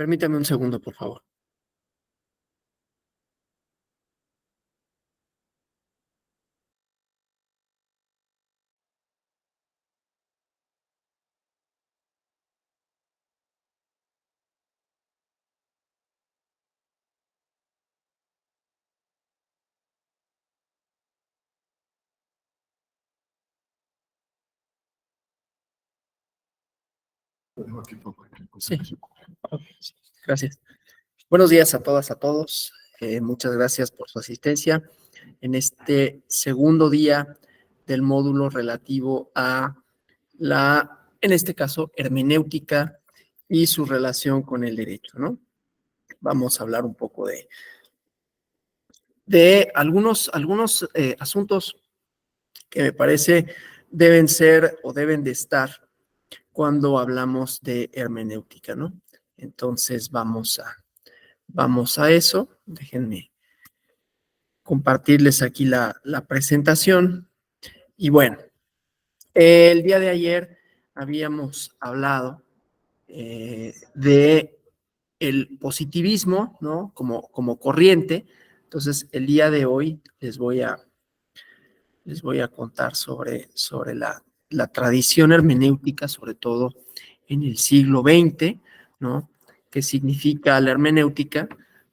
Permítame un segundo, por favor. Sí, gracias. Buenos días a todas, a todos. Muchas gracias por su asistencia en este segundo día del módulo relativo a en este caso, hermenéutica y su relación con el derecho, ¿no? Vamos a hablar un poco de algunos asuntos que me parece deben ser o deben de estar cuando hablamos de hermenéutica, ¿no? Entonces vamos a eso. Déjenme compartirles aquí la presentación. Y bueno, el día de ayer habíamos hablado de el positivismo, ¿no? Como corriente. Entonces, el día de hoy les voy a contar sobre la tradición hermenéutica, sobre todo en el siglo XX, ¿no? ¿Qué significa la hermenéutica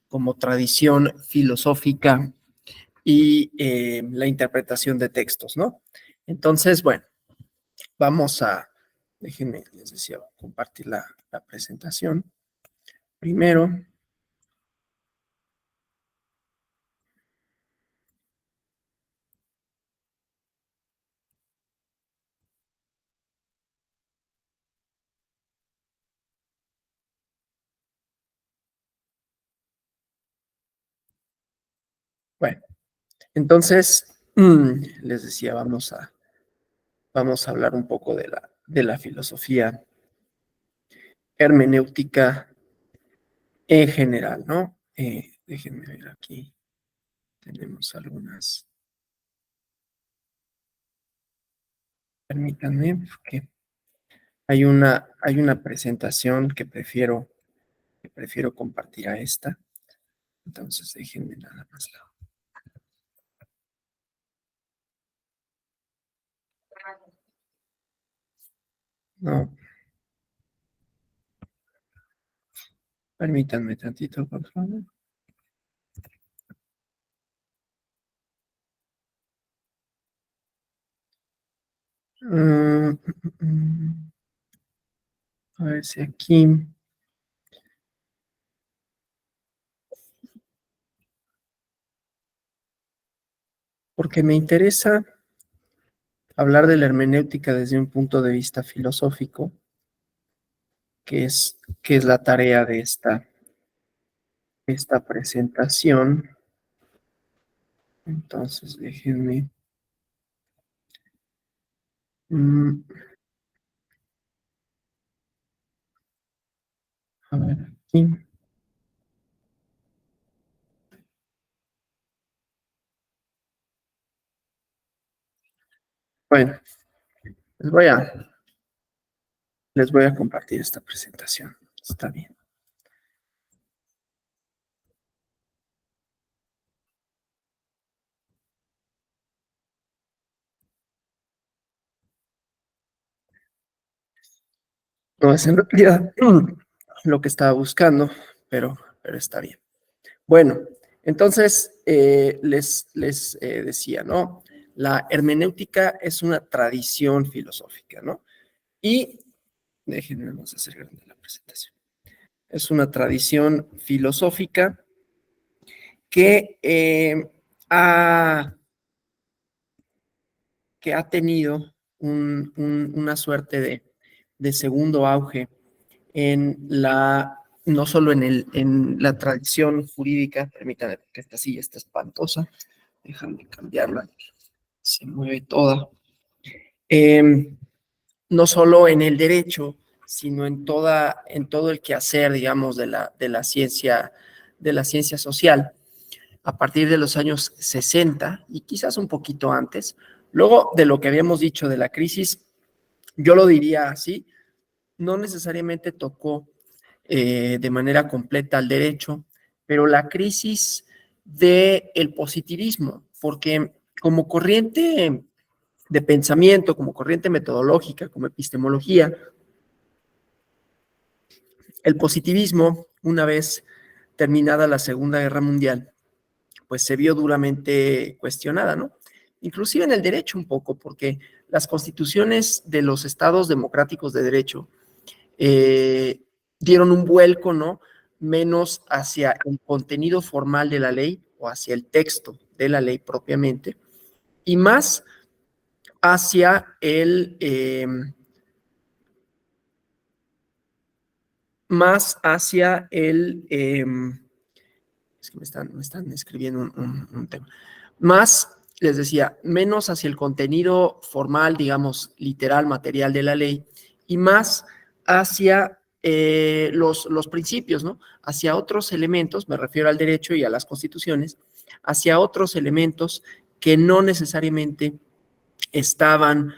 como tradición filosófica y la interpretación de textos, ¿no? Entonces, bueno, déjenme, les decía, compartir la presentación. Primero, bueno, entonces, les decía, vamos a hablar un poco de la filosofía hermenéutica en general, ¿no? Déjenme ver aquí, tenemos algunas, permítanme, porque hay una presentación que prefiero compartir a esta, entonces déjenme nada más. No, permítanme tantito, por favor. Mm, a ver si aquí, porque me interesa hablar de la hermenéutica desde un punto de vista filosófico, que es la tarea de esta presentación. Entonces, déjenme. mm, a ver, aquí. Bueno, les voy a compartir esta presentación. Está bien. No es en realidad lo que estaba buscando, pero está bien. Bueno, entonces les decía, ¿no? La hermenéutica es una tradición filosófica, ¿no? Y déjenme más hacer grande la presentación. Es una tradición filosófica que, ha, que ha tenido una suerte de segundo auge no solo en la tradición jurídica, permítanme que esta silla está espantosa, déjame cambiarla, se mueve toda. No solo en el derecho, sino en todo el quehacer, digamos, de la ciencia social, a partir de los años 60 y quizás un poquito antes. Luego de lo que habíamos dicho de la crisis, yo lo diría así, no necesariamente tocó de manera completa al derecho, pero la crisis del positivismo, porque como corriente de pensamiento, como corriente metodológica, como epistemología, el positivismo, una vez terminada la Segunda Guerra Mundial, pues se vio duramente cuestionada, ¿no? Inclusive en el derecho un poco, porque las constituciones de los estados democráticos de derecho eh, dieron un vuelco, ¿no? Menos hacia el contenido formal de la ley o hacia el texto de la ley propiamente, y hacia más hacia es que me están escribiendo un tema, más, les decía, menos hacia el contenido formal, digamos, literal, material de la ley, y más hacia los principios, ¿no? Hacia otros elementos, me refiero al derecho y a las constituciones, hacia otros elementos que no necesariamente estaban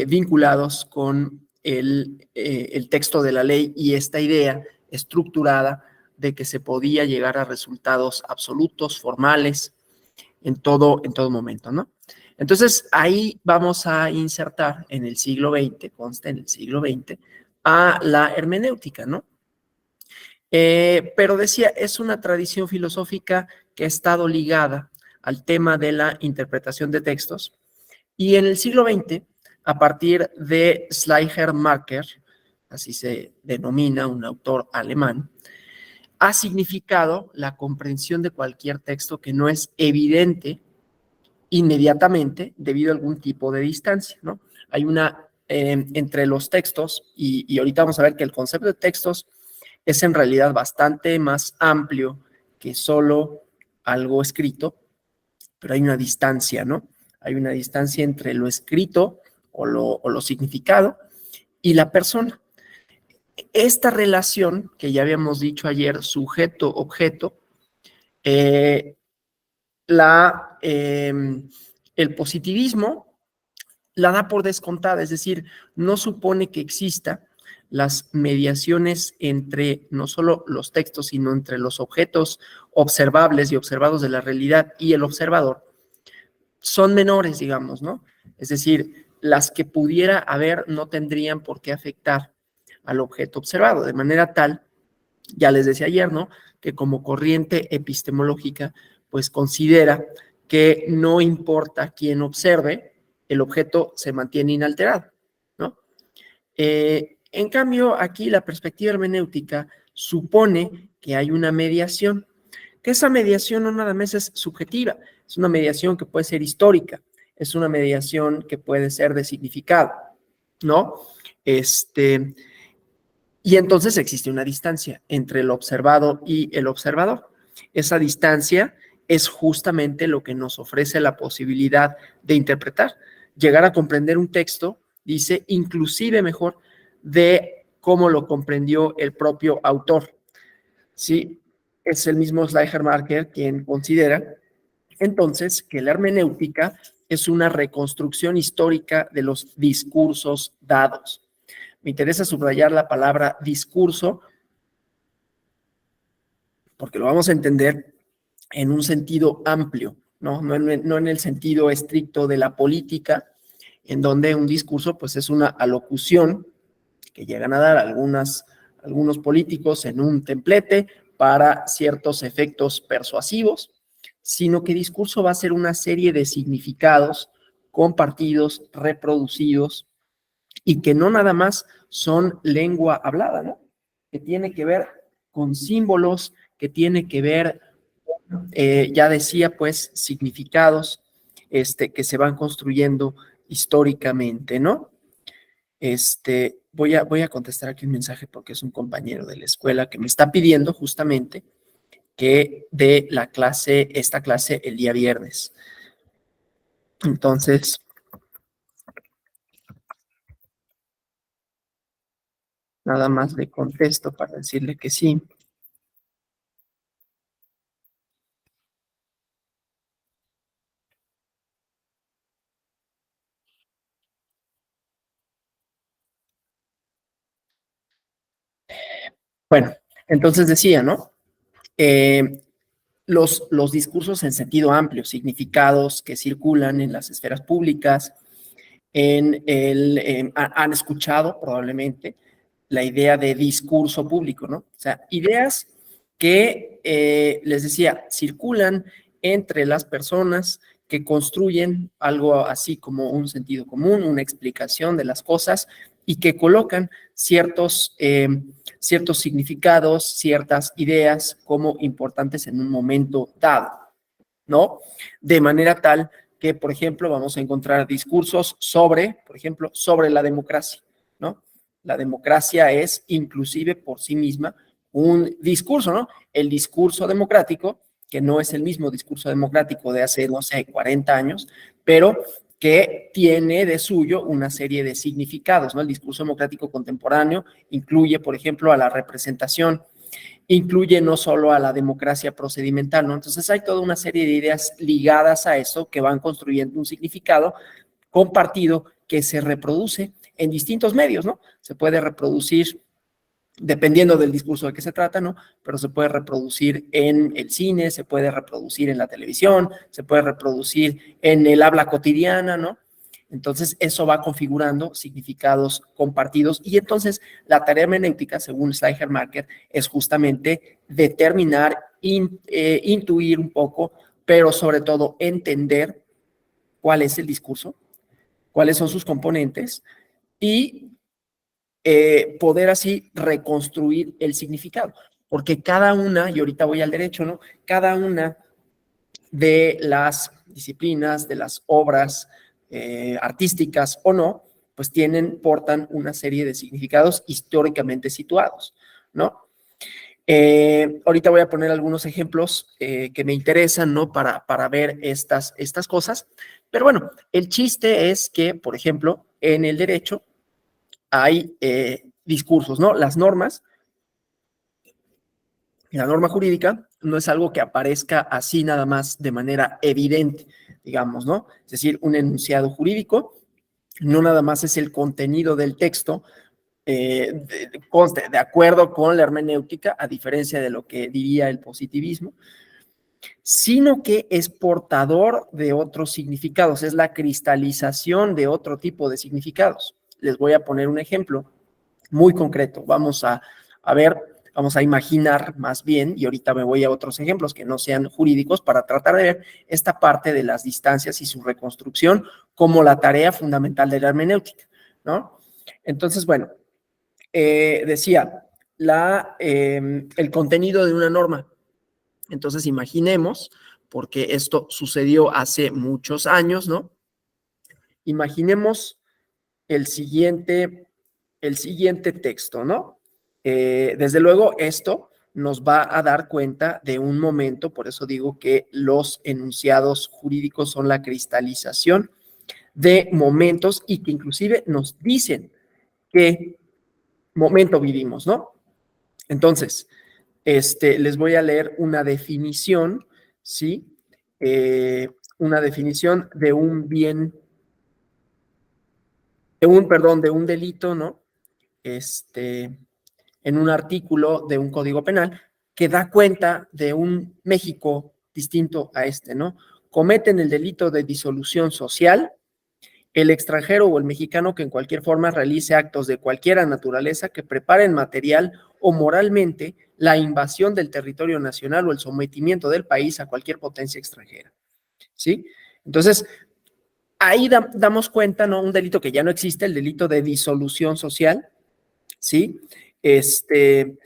vinculados con el texto de la ley y esta idea estructurada de que se podía llegar a resultados absolutos, formales, en todo momento, ¿no? Entonces, ahí vamos a insertar en el siglo XX, consta en el siglo XX, a la hermenéutica, ¿no? Pero decía, es una tradición filosófica que ha estado ligada al tema de la interpretación de textos, y en el siglo XX, a partir de Schleiermacher, así se denomina, un autor alemán, ha significado la comprensión de cualquier texto que no es evidente inmediatamente debido a algún tipo de distancia, ¿no? Hay una entre los textos, y ahorita vamos a ver que el concepto de textos es en realidad bastante más amplio que solo algo escrito, pero hay una distancia, ¿no? Hay una distancia entre lo escrito o lo significado y la persona. Esta relación que ya habíamos dicho ayer, sujeto-objeto, eh, la, eh, el positivismo la da por descontada, es decir, no supone que exista las mediaciones entre no solo los textos, sino entre los objetos observables y observados de la realidad y el observador, son menores, digamos, ¿no? Es decir, las que pudiera haber no tendrían por qué afectar al objeto observado, de manera tal, ya les decía ayer, ¿no? Que como corriente epistemológica, pues considera que no importa quién observe, el objeto se mantiene inalterado, ¿no? En cambio, aquí la perspectiva hermenéutica supone que hay una mediación, que esa mediación no nada más es subjetiva, es una mediación que puede ser histórica, es una mediación que puede ser de significado, ¿no? Este, y entonces existe una distancia entre el observado y el observador. Esa distancia es justamente lo que nos ofrece la posibilidad de interpretar, llegar a comprender un texto, dice, inclusive mejor de cómo lo comprendió el propio autor. Sí, es el mismo Schleiermacher quien considera entonces que la hermenéutica es una reconstrucción histórica de los discursos dados. Me interesa subrayar la palabra discurso porque lo vamos a entender en un sentido amplio, ¿no? No en el sentido estricto de la política, en donde un discurso pues es una alocución que llegan a dar algunos políticos en un templete para ciertos efectos persuasivos, sino que discurso va a ser una serie de significados compartidos, reproducidos, y que no nada más son lengua hablada, ¿no? Que tiene que ver con símbolos, que tiene que ver, ya decía, pues, significados que se van construyendo históricamente, ¿no? Voy a contestar aquí un mensaje porque es un compañero de la escuela que me está pidiendo justamente que dé esta clase el día viernes. Entonces, nada más le contesto para decirle que sí. Bueno, Entonces decía, ¿no? Los discursos en sentido amplio, significados que circulan en las esferas públicas, han escuchado probablemente la idea de discurso público, ¿no? O sea, ideas que, les decía, circulan entre las personas que construyen algo así como un sentido común, una explicación de las cosas y que colocan ciertos significados, ciertas ideas como importantes en un momento dado, ¿no? De manera tal que, por ejemplo, vamos a encontrar discursos sobre, por ejemplo, sobre la democracia, ¿no? La democracia es inclusive por sí misma un discurso, ¿no? El discurso democrático, que no es el mismo discurso democrático de hace, no sé, 40 años, pero que tiene de suyo una serie de significados, ¿no? El discurso democrático contemporáneo incluye, por ejemplo, a la representación, incluye no solo a la democracia procedimental, ¿no? Entonces hay toda una serie de ideas ligadas a eso que van construyendo un significado compartido que se reproduce en distintos medios, ¿no? Se puede reproducir dependiendo del discurso de que se trata, ¿no? Pero se puede reproducir en el cine, se puede reproducir en la televisión, se puede reproducir en el habla cotidiana, ¿no? Entonces, eso va configurando significados compartidos y entonces la tarea hermenéutica, según Schleicher-Marker, es justamente determinar, intuir un poco, pero sobre todo entender cuál es el discurso, cuáles son sus componentes y poder así reconstruir el significado. Porque cada una, y ahorita voy al derecho, ¿no? Cada una de las disciplinas, de las obras artísticas o no, pues portan una serie de significados históricamente situados, ¿no? Ahorita voy a poner algunos ejemplos que me interesan, ¿no? Para ver estas cosas. Pero bueno, el chiste es que, por ejemplo, en el derecho hay discursos, ¿no? Las normas, la norma jurídica no es algo que aparezca así nada más de manera evidente, digamos, ¿no? Es decir, un enunciado jurídico no nada más es el contenido del texto, conste, de acuerdo con la hermenéutica, a diferencia de lo que diría el positivismo, sino que es portador de otros significados, es la cristalización de otro tipo de significados. Les voy a poner un ejemplo muy concreto. Vamos a ver, vamos a imaginar más bien, y ahorita me voy a otros ejemplos que no sean jurídicos para tratar de ver esta parte de las distancias y su reconstrucción como la tarea fundamental de la hermenéutica, ¿no? Entonces, bueno, decía, el contenido de una norma. Entonces, imaginemos, porque esto sucedió hace muchos años, ¿no? Imaginemos el siguiente texto, ¿no? Desde luego, esto nos va a dar cuenta de un momento, por eso digo que los enunciados jurídicos son la cristalización de momentos y que inclusive nos dicen qué momento vivimos, ¿no? Entonces, les voy a leer una definición, ¿sí? Una definición de un bien, de un delito, ¿no? En un artículo de un código penal que da cuenta de un México distinto a ¿no? Cometen el delito de disolución social el extranjero o el mexicano que en cualquier forma realice actos de cualquiera naturaleza que preparen material o moralmente la invasión del territorio nacional o el sometimiento del país a cualquier potencia extranjera, ¿sí? Entonces, ahí damos cuenta, ¿no? Un delito que ya no existe, el delito de disolución social, ¿sí? Que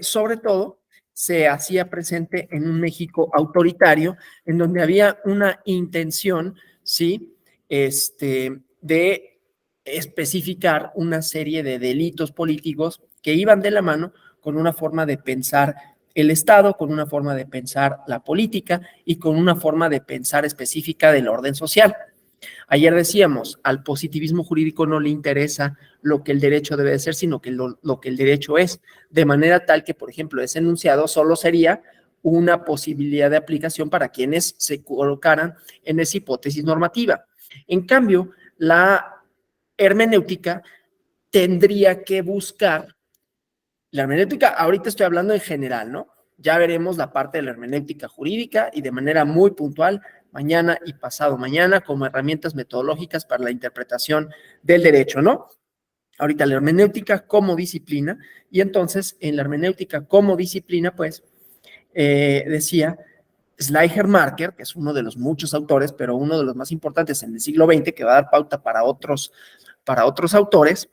sobre todo se hacía presente en un México autoritario, en donde había una intención, ¿sí? De especificar una serie de delitos políticos que iban de la mano con una forma de pensar el Estado, con una forma de pensar la política y con una forma de pensar específica del orden social. Ayer decíamos, al positivismo jurídico no le interesa lo que el derecho debe de ser, sino que lo que el derecho es, de manera tal que, por ejemplo, ese enunciado solo sería una posibilidad de aplicación para quienes se colocaran en esa hipótesis normativa. En cambio, la hermenéutica tendría que buscar La hermenéutica, ahorita estoy hablando en general, ¿no? Ya veremos la parte de la hermenéutica jurídica y de manera muy puntual mañana y pasado mañana como herramientas metodológicas para la interpretación del derecho, ¿no? Ahorita la hermenéutica como disciplina, y entonces en la hermenéutica como disciplina, pues, decía Schleiermacher, que es uno de los muchos autores, pero uno de los más importantes en el siglo XX, que va a dar pauta para otros autores,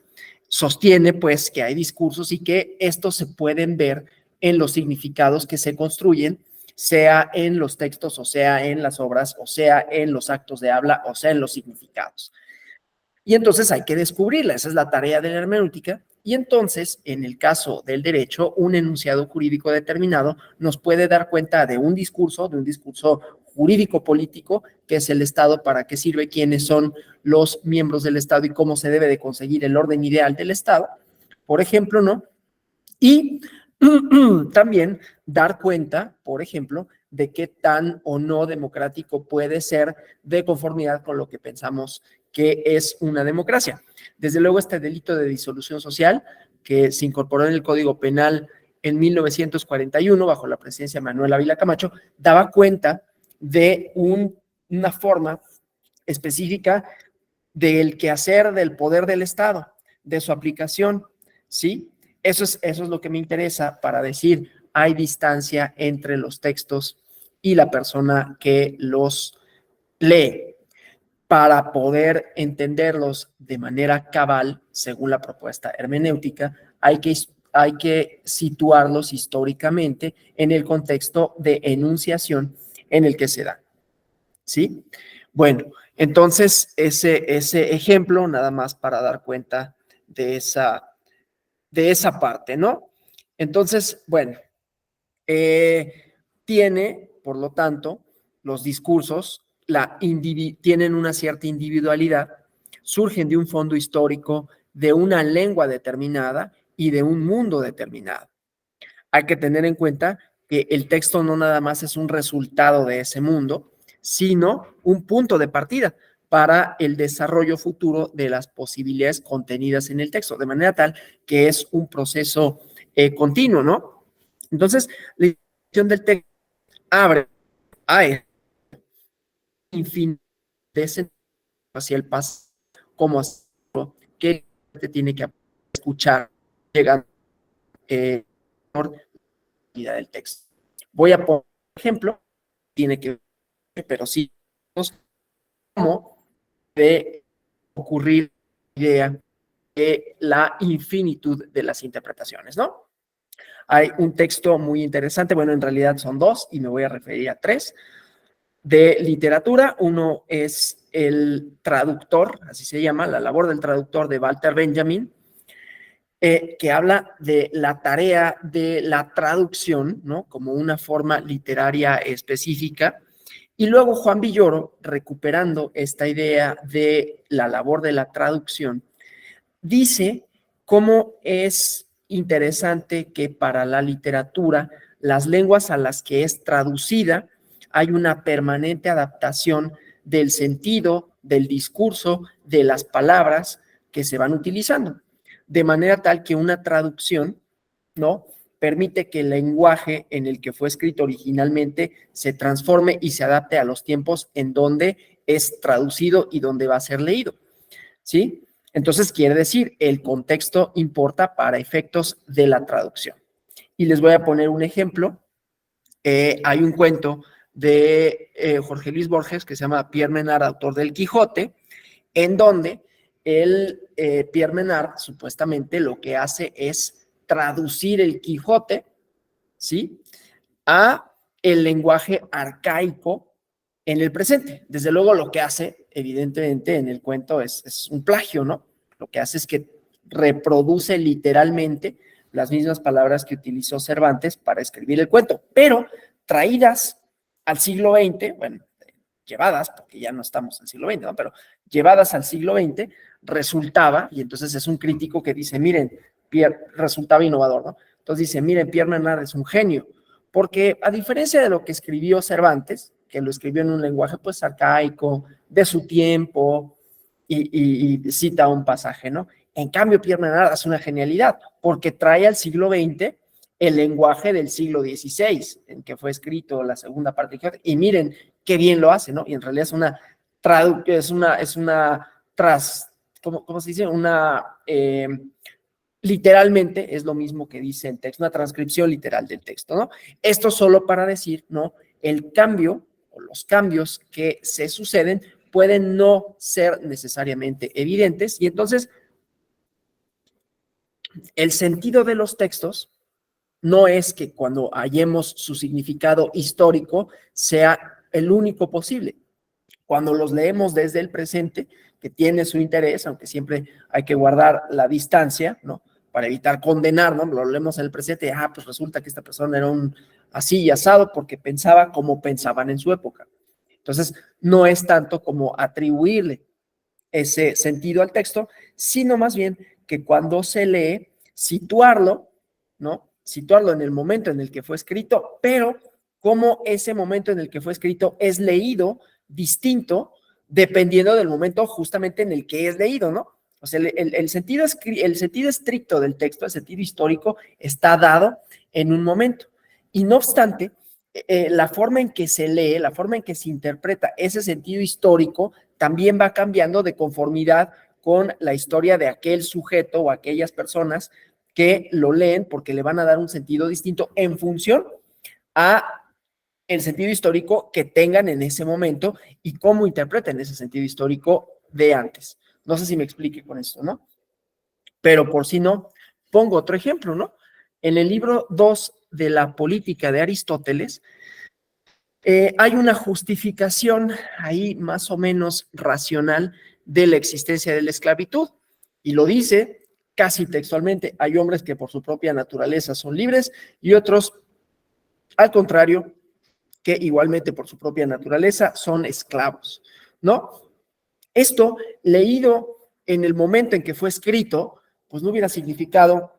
sostiene pues que hay discursos y que estos se pueden ver en los significados que se construyen, sea en los textos, o sea en las obras, o sea en los actos de habla, o sea en los significados. Y entonces hay que descubrirla, esa es la tarea de la hermenéutica. Y entonces, en el caso del derecho, un enunciado jurídico determinado nos puede dar cuenta de un discurso jurídico-político, que es el Estado, para qué sirve, quiénes son los miembros del Estado y cómo se debe de conseguir el orden ideal del Estado, por ejemplo, ¿no? Y también dar cuenta, por ejemplo, de qué tan o no democrático puede ser de conformidad con lo que pensamos que es una democracia. Desde luego, este delito de disolución social, que se incorporó en el Código Penal en 1941 bajo la presidencia de Manuel Ávila Camacho, daba cuenta de una forma específica del quehacer del poder del Estado, de su aplicación, ¿sí? Eso es lo que me interesa para decir, hay distancia entre los textos y la persona que los lee. Para poder entenderlos de manera cabal, según la propuesta hermenéutica, hay que situarlos históricamente en el contexto de enunciación en el que se da, ¿sí? Bueno, entonces ese ejemplo nada más para dar cuenta de esa parte, ¿no? Entonces, bueno, tiene, por lo tanto, los discursos tienen una cierta individualidad, surgen de un fondo histórico, de una lengua determinada y de un mundo determinado. Hay que tener en cuenta que el texto no nada más es un resultado de ese mundo, sino un punto de partida para el desarrollo futuro de las posibilidades contenidas en el texto, de manera tal que es un proceso continuo, ¿no? Entonces, la intención del texto abre a infinito de sentido hacia el pasado, como hacerlo, que te tiene que escuchar, llegando por la vida del texto. Voy a poner un ejemplo, tiene que ver, pero sí, cómo de ocurrir la idea de la infinitud de las interpretaciones, ¿no? Hay un texto muy interesante, bueno, en realidad son dos y me voy a referir a tres, de literatura. Uno es el traductor, así se llama, la labor del traductor de Walter Benjamin, que habla de la tarea de la traducción, ¿no? Como una forma literaria específica. Y luego Juan Villoro, recuperando esta idea de la labor de la traducción, dice cómo es interesante que para la literatura, las lenguas a las que es traducida, hay una permanente adaptación del sentido, del discurso, de las palabras que se van utilizando, de manera tal que una traducción, ¿no?, permite que el lenguaje en el que fue escrito originalmente se transforme y se adapte a los tiempos en donde es traducido y donde va a ser leído, ¿sí? Entonces, quiere decir, el contexto importa para efectos de la traducción. Y les voy a poner un ejemplo. Hay un cuento de Jorge Luis Borges que se llama Pierre Menard, autor del Quijote, en donde Pierre Menard supuestamente lo que hace es traducir el Quijote, ¿sí?, a el lenguaje arcaico en el presente. Desde luego lo que hace, evidentemente, en el cuento es un plagio, ¿no? Lo que hace es que reproduce literalmente las mismas palabras que utilizó Cervantes para escribir el cuento, pero traídas al siglo XX, bueno, llevadas, porque ya no estamos en el siglo XX, ¿no?, pero llevadas al siglo XX, resultaba, y entonces es un crítico que dice, miren, Pierre, resultaba innovador, ¿no? Entonces dice, miren, Pierre Menard es un genio, porque a diferencia de lo que escribió Cervantes, que lo escribió en un lenguaje pues arcaico, de su tiempo, y cita un pasaje, ¿no? En cambio, Pierre Menard hace una genialidad, porque trae al siglo XX el lenguaje del siglo XVI, en que fue escrito la segunda parte de Quijote, y miren qué bien lo hace, ¿no? Y en realidad ¿cómo se dice? Literalmente es lo mismo que dice el texto, una transcripción literal del texto, ¿no? Esto solo para decir, ¿no? El cambio o los cambios que se suceden pueden no ser necesariamente evidentes y entonces el sentido de los textos no es que cuando hallemos su significado histórico sea el único posible. Cuando los leemos desde el presente, que tiene su interés, aunque siempre hay que guardar la distancia, ¿no? Para evitar condenar, ¿no? Lo leemos en el presente, pues resulta que esta persona era un así y asado porque pensaba como pensaban en su época. Entonces, no es tanto como atribuirle ese sentido al texto, sino más bien que cuando se lee, situarlo, ¿no? Situarlo en el momento en el que fue escrito, pero cómo ese momento en el que fue escrito es leído distinto dependiendo del momento justamente en el que es leído, ¿no? O sea, el sentido estricto del texto, el sentido histórico, está dado en un momento. Y no obstante, la forma en que se lee, la forma en que se interpreta ese sentido histórico también va cambiando de conformidad con la historia de aquel sujeto o aquellas personas que lo leen porque le van a dar un sentido distinto en función a el sentido histórico que tengan en ese momento y cómo interpreten ese sentido histórico de antes. No sé si me explique con esto, ¿no? Pero por si no, pongo otro ejemplo, ¿no? En el libro 2 de la política de Aristóteles, hay una justificación ahí más o menos racional de la existencia de la esclavitud y lo dice casi textualmente, hay hombres que por su propia naturaleza son libres y otros, al contrario, que igualmente por su propia naturaleza son esclavos, ¿no? Esto, leído en el momento en que fue escrito, pues no hubiera significado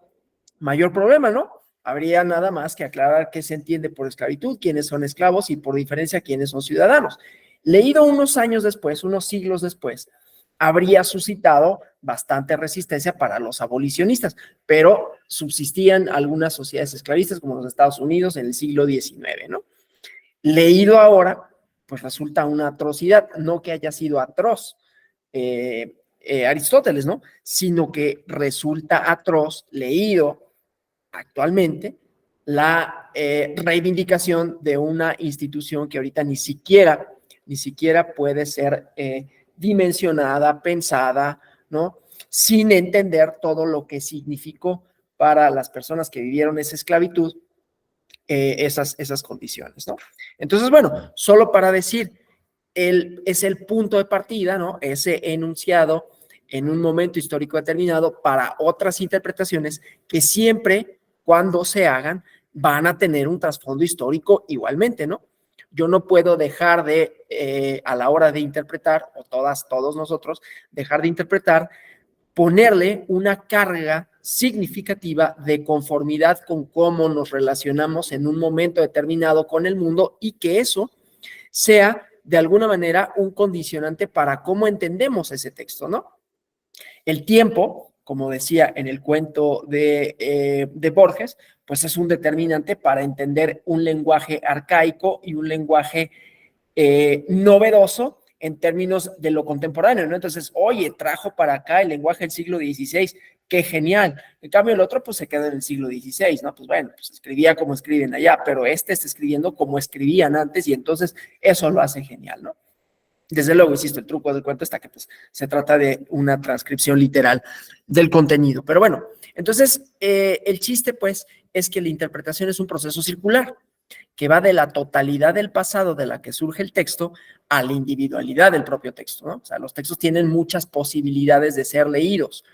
mayor problema, ¿no? Habría nada más que aclarar qué se entiende por esclavitud, quiénes son esclavos y por diferencia quiénes son ciudadanos. Leído unos años después, unos siglos después, habría suscitado bastante resistencia para los abolicionistas, pero subsistían algunas sociedades esclavistas como los Estados Unidos en el siglo XIX, ¿no? Leído ahora, pues resulta una atrocidad, no que haya sido atroz Aristóteles, ¿no? Sino que resulta atroz, leído actualmente, la reivindicación de una institución que ahorita ni siquiera puede ser dimensionada, pensada, ¿no? Sin entender todo lo que significó para las personas que vivieron esa esclavitud esas condiciones, ¿no? Entonces, bueno, solo para decir, es el punto de partida, ¿no? Ese enunciado en un momento histórico determinado para otras interpretaciones que siempre, cuando se hagan, van a tener un trasfondo histórico igualmente, ¿no? Yo no puedo dejar de, a la hora de interpretar, o todos nosotros, dejar de interpretar, ponerle una carga significativa de conformidad con cómo nos relacionamos en un momento determinado con el mundo y que eso sea de alguna manera un condicionante para cómo entendemos ese texto, ¿no? El tiempo, como decía en el cuento de Borges, pues es un determinante para entender un lenguaje arcaico y un lenguaje novedoso en términos de lo contemporáneo, ¿no? Entonces, oye, trajo para acá el lenguaje del siglo XVI, qué genial. En cambio, el otro, pues se queda en el siglo XVI, ¿no? Pues bueno, pues escribía como escriben allá, pero este está escribiendo como escribían antes y entonces eso lo hace genial, ¿no? Desde luego, insisto, el truco del cuento está que pues, se trata de una transcripción literal del contenido. Pero bueno, entonces el chiste pues es que la interpretación es un proceso circular que va de la totalidad del pasado de la que surge el texto a la individualidad del propio texto, ¿no? O sea, los textos tienen muchas posibilidades de ser leídos,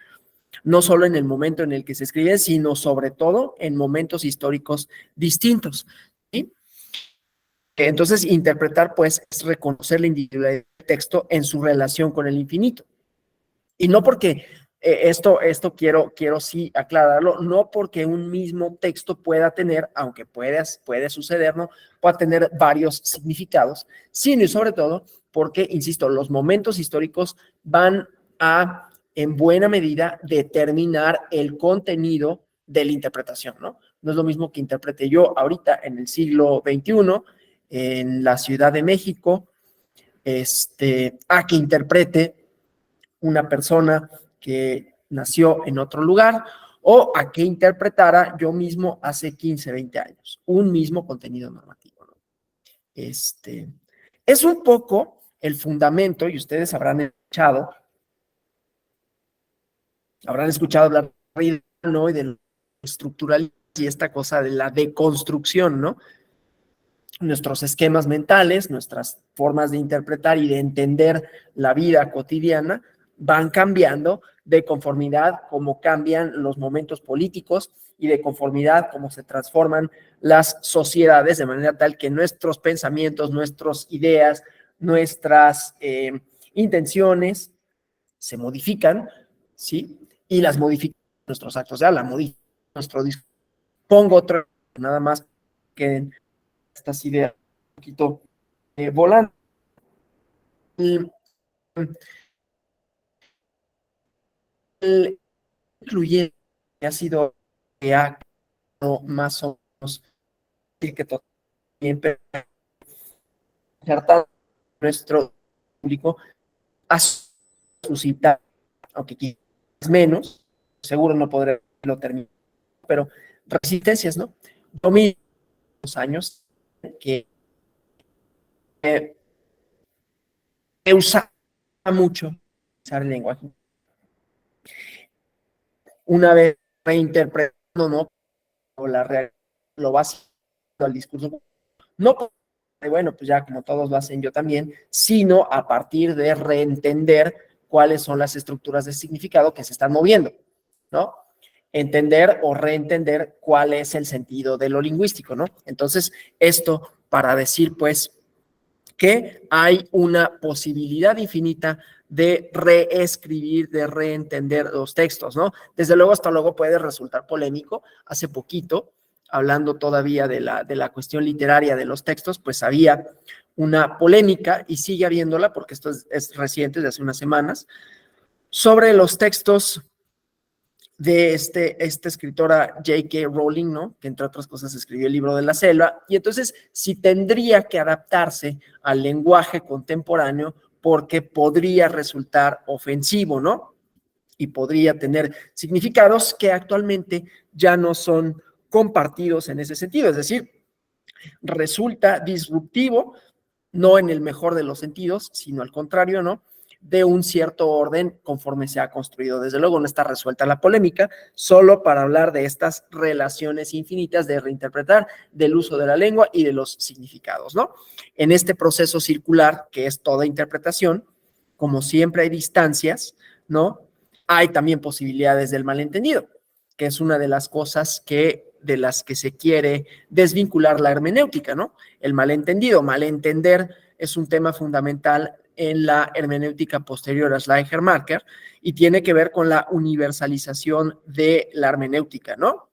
no solo en el momento en el que se escriben, sino sobre todo en momentos históricos distintos, ¿sí? Entonces, interpretar, pues, es reconocer la individualidad del texto en su relación con el infinito. Y no porque, esto quiero sí aclararlo, no porque un mismo texto pueda tener, aunque puede suceder, ¿no? Pueda tener varios significados, sino y sobre todo porque, insisto, los momentos históricos van a en buena medida determinar el contenido de la interpretación, ¿no? No es lo mismo que interprete yo ahorita en el siglo XXI, en la Ciudad de México, a que interprete una persona que nació en otro lugar o a que interpretara yo mismo hace 15, 20 años, un mismo contenido normativo, ¿no? Es un poco el fundamento, y ustedes habrán escuchado hablar, ¿no?, y del estructural y esta cosa de la deconstrucción, ¿no? Nuestros esquemas mentales, nuestras formas de interpretar y de entender la vida cotidiana van cambiando de conformidad como cambian los momentos políticos y de conformidad como se transforman las sociedades, de manera tal que nuestros pensamientos, nuestras ideas, nuestras intenciones se modifican, ¿sí? Y las modifican nuestros actos, ya la modifican nuestro discurso. Pongo otro, nada más que estas ideas un poquito volando. El incluyente ha sido que ha más o menos que también nuestro público a suscitar, aunque quizás menos, seguro no podré lo terminar, pero resistencias, ¿no? Yo mismo años que he usado mucho usar el lenguaje. Una vez reinterpretando, ¿no?, o la realidad, lo básico al discurso, no, bueno, pues ya como todos lo hacen yo también, sino a partir de reentender cuáles son las estructuras de significado que se están moviendo, ¿no? Entender o reentender cuál es el sentido de lo lingüístico, ¿no? Entonces, esto para decir, pues, que hay una posibilidad infinita de reescribir, de reentender los textos, ¿no? Desde luego, hasta luego puede resultar polémico. Hace poquito, hablando todavía de la cuestión literaria de los textos, pues había una polémica, y sigue habiéndola, porque esto es reciente, de hace unas semanas, sobre los textos de esta escritora J.K. Rowling, ¿no?, que entre otras cosas escribió el libro de la selva, y entonces si tendría que adaptarse al lenguaje contemporáneo porque podría resultar ofensivo, ¿no? Y podría tener significados que actualmente ya no son compartidos en ese sentido, es decir, resulta disruptivo, no en el mejor de los sentidos, sino al contrario, ¿no?, de un cierto orden conforme se ha construido. Desde luego no está resuelta la polémica, solo para hablar de estas relaciones infinitas de reinterpretar, del uso de la lengua y de los significados, ¿no? En este proceso circular, que es toda interpretación, como siempre hay distancias, ¿no?, hay también posibilidades del malentendido, que es una de las cosas de las que se quiere desvincular la hermenéutica, ¿no? El malentendido, malentender es un tema fundamental en la hermenéutica posterior a Schleiermacher y tiene que ver con la universalización de la hermenéutica, ¿no?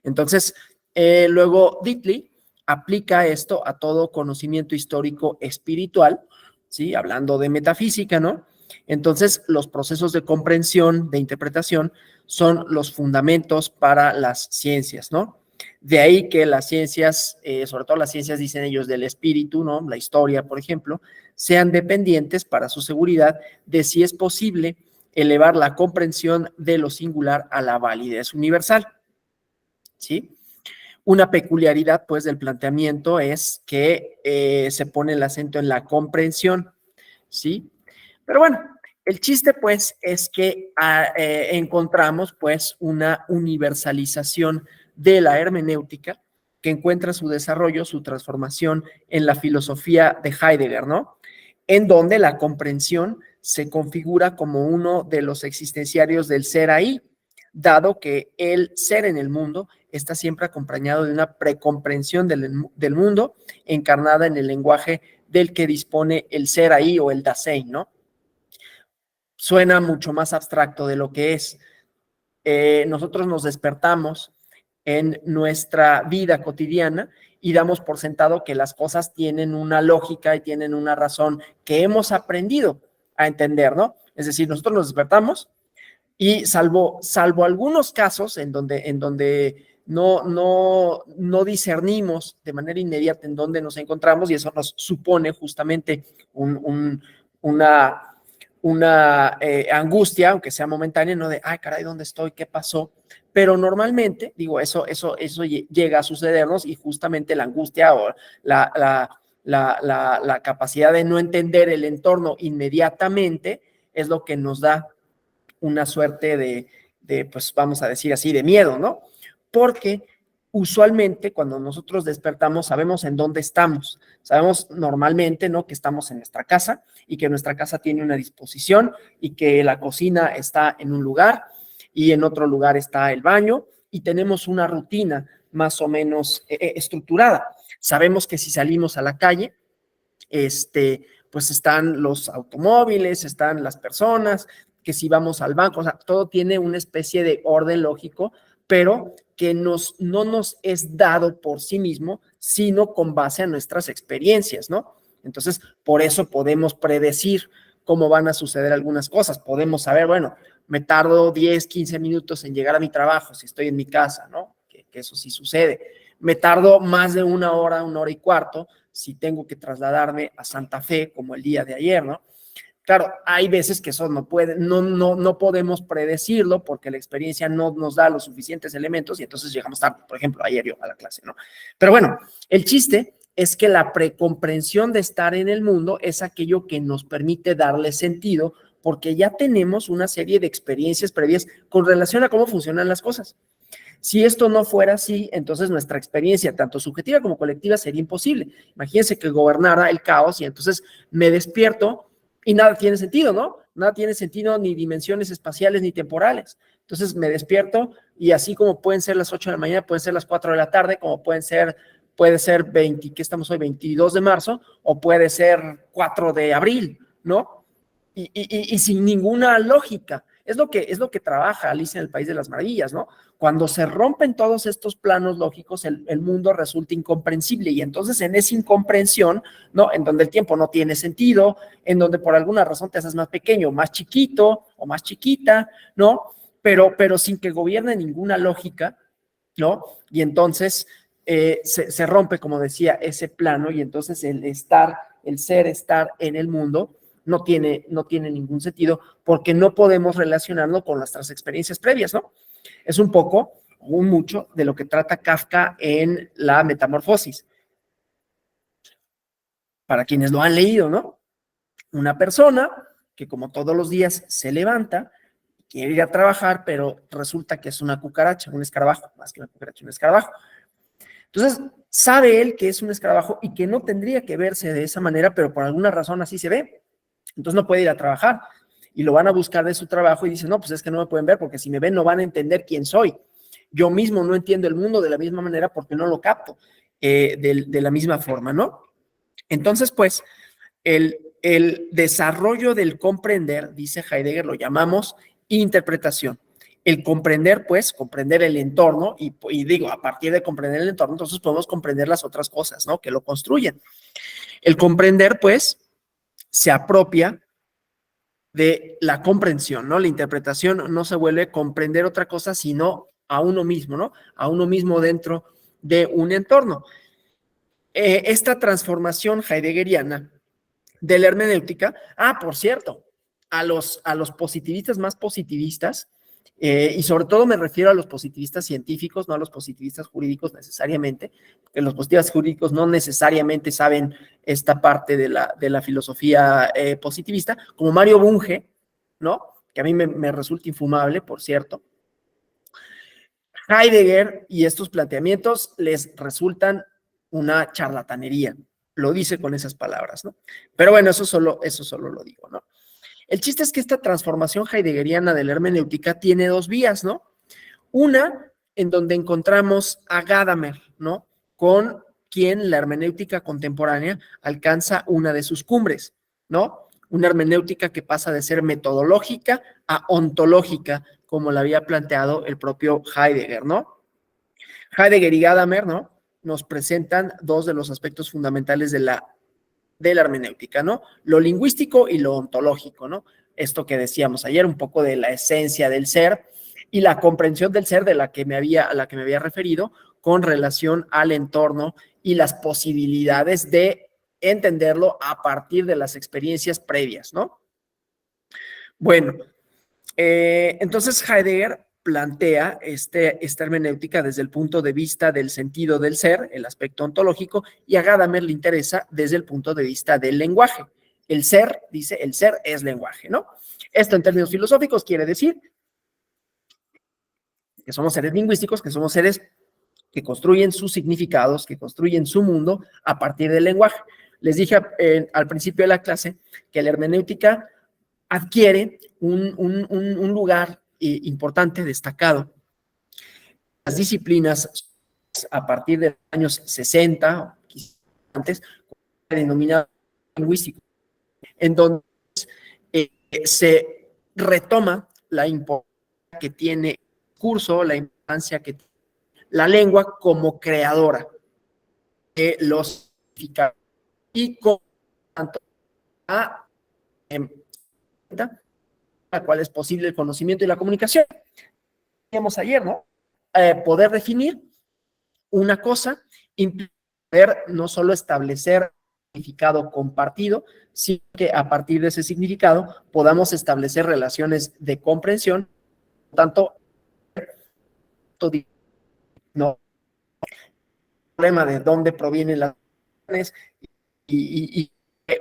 Entonces, luego Dietly aplica esto a todo conocimiento histórico espiritual, ¿sí? Hablando de metafísica, ¿no? Entonces, los procesos de comprensión, de interpretación, son los fundamentos para las ciencias, ¿no? De ahí que las ciencias, sobre todo las ciencias, dicen ellos, del espíritu, ¿no?, la historia, por ejemplo, sean dependientes para su seguridad de si es posible elevar la comprensión de lo singular a la validez universal, ¿sí? Una peculiaridad, pues, del planteamiento es que se pone el acento en la comprensión, ¿sí? Pero bueno, el chiste, pues, es que encontramos, pues, una universalización de la hermenéutica que encuentra su desarrollo, su transformación en la filosofía de Heidegger, ¿no? En donde la comprensión se configura como uno de los existenciarios del ser ahí, dado que el ser en el mundo está siempre acompañado de una precomprensión del mundo encarnada en el lenguaje del que dispone el ser ahí o el Dasein, ¿no? Suena mucho más abstracto de lo que es. Nosotros nos despertamos en nuestra vida cotidiana y damos por sentado que las cosas tienen una lógica y tienen una razón que hemos aprendido a entender, ¿no? Es decir, nosotros nos despertamos Y salvo algunos casos en donde no discernimos de manera inmediata en dónde nos encontramos, y eso nos supone justamente una angustia, aunque sea momentánea, no de, ay, caray, ¿dónde estoy? ¿Qué pasó? Pero normalmente, digo, eso llega a sucedernos, y justamente la angustia o la capacidad de no entender el entorno inmediatamente es lo que nos da una suerte pues vamos a decir así, de miedo, ¿no? Porque usualmente cuando nosotros despertamos sabemos en dónde estamos, sabemos normalmente, ¿no?, que estamos en nuestra casa y que nuestra casa tiene una disposición y que la cocina está en un lugar y en otro lugar está el baño, y tenemos una rutina más o menos estructurada. Sabemos que si salimos a la calle, pues están los automóviles, están las personas, que si vamos al banco, o sea, todo tiene una especie de orden lógico, pero que no nos es dado por sí mismo, sino con base a nuestras experiencias, ¿no? Entonces, por eso podemos predecir cómo van a suceder algunas cosas. Podemos saber, bueno, me tardo 10, 15 minutos en llegar a mi trabajo si estoy en mi casa, ¿no? Que eso sí sucede. Me tardo más de una hora y cuarto si tengo que trasladarme a Santa Fe, como el día de ayer, ¿no? Claro, hay veces que eso no podemos predecirlo porque la experiencia no nos da los suficientes elementos y entonces llegamos tarde. Por ejemplo, ayer yo a la clase, ¿no? Pero bueno, el chiste es que la precomprensión de estar en el mundo es aquello que nos permite darle sentido, porque ya tenemos una serie de experiencias previas con relación a cómo funcionan las cosas. Si esto no fuera así, entonces nuestra experiencia, tanto subjetiva como colectiva, sería imposible. Imagínense que gobernara el caos y entonces me despierto y nada tiene sentido, ¿no? Nada tiene sentido, ni dimensiones espaciales ni temporales. Entonces me despierto y así como pueden ser las 8 de la mañana, pueden ser las 4 de la tarde, como puede ser 20, ¿qué estamos hoy? 22 de marzo, o puede ser 4 de abril, ¿no? Y sin ninguna lógica. Es lo que trabaja Alicia en el País de las Maravillas, ¿no? Cuando se rompen todos estos planos lógicos, el mundo resulta incomprensible, y entonces en esa incomprensión, ¿no?, en donde el tiempo no tiene sentido, en donde por alguna razón te haces más pequeño, más chiquito o más chiquita, ¿no? Pero sin que gobierne ninguna lógica, ¿no? Y entonces se rompe, como decía, ese plano, y entonces el ser estar en el mundo no tiene ningún sentido, porque no podemos relacionarlo con nuestras experiencias previas, ¿no? Es un poco, o un mucho, de lo que trata Kafka en La Metamorfosis. Para quienes lo han leído, ¿no? Una persona que, como todos los días, se levanta, quiere ir a trabajar, pero resulta que es una cucaracha, un escarabajo, más que una cucaracha, un escarabajo. Entonces, sabe él que es un escarabajo y que no tendría que verse de esa manera, pero por alguna razón así se ve. Entonces no puede ir a trabajar y lo van a buscar de su trabajo y dice, no, pues es que no me pueden ver porque si me ven no van a entender quién soy. Yo mismo no entiendo el mundo de la misma manera porque no lo capto de la misma forma, ¿no? Entonces, pues, el desarrollo del comprender, dice Heidegger, lo llamamos interpretación. El comprender, pues, comprender el entorno y digo, a partir de comprender el entorno, entonces podemos comprender las otras cosas, ¿no?, que lo construyen. El comprender, pues, se apropia de la comprensión, ¿no? La interpretación no se vuelve comprender otra cosa, sino a uno mismo, ¿no? A uno mismo dentro de un entorno. Esta transformación heideggeriana de la hermenéutica, por cierto, a los positivistas más positivistas, y sobre todo me refiero a los positivistas científicos, no a los positivistas jurídicos necesariamente, porque los positivistas jurídicos no necesariamente saben esta parte de la filosofía positivista, como Mario Bunge, ¿no?, que a mí me resulta infumable, por cierto. Heidegger y estos planteamientos les resultan una charlatanería, lo dice con esas palabras, ¿no? Pero bueno, eso solo lo digo, ¿no? El chiste es que esta transformación heideggeriana de la hermenéutica tiene dos vías, ¿no? Una, en donde encontramos a Gadamer, ¿no?, con quien la hermenéutica contemporánea alcanza una de sus cumbres, ¿no? Una hermenéutica que pasa de ser metodológica a ontológica, como la había planteado el propio Heidegger, ¿no? Heidegger y Gadamer, ¿no?, nos presentan dos de los aspectos fundamentales de la hermenéutica, ¿no? Lo lingüístico y lo ontológico, ¿no? esto que decíamos ayer, un poco de la esencia del ser y la comprensión del ser a la que me había referido con relación al entorno y las posibilidades de entenderlo a partir de las experiencias previas, ¿no? Bueno, entonces Heidegger plantea esta hermenéutica desde el punto de vista del sentido del ser, el aspecto ontológico, y a Gadamer le interesa desde el punto de vista del lenguaje. El ser, dice, el ser es lenguaje, ¿no? Esto en términos filosóficos quiere decir que somos seres lingüísticos, que somos seres que construyen sus significados, que construyen su mundo a partir del lenguaje. Les dije al principio de la clase que la hermenéutica adquiere un lugar importante, destacado. Las disciplinas a partir de los años 60, quizás antes, denominado lingüístico, en donde se retoma la importancia que tiene el curso, la importancia que tiene la lengua como creadora de los significados y como tanto a la cual es posible el conocimiento y la comunicación. Decíamos ayer, ¿no? Poder definir una cosa implica poder no solo establecer un significado compartido, sino que a partir de ese significado podamos establecer relaciones de comprensión, tanto no problema de dónde provienen las y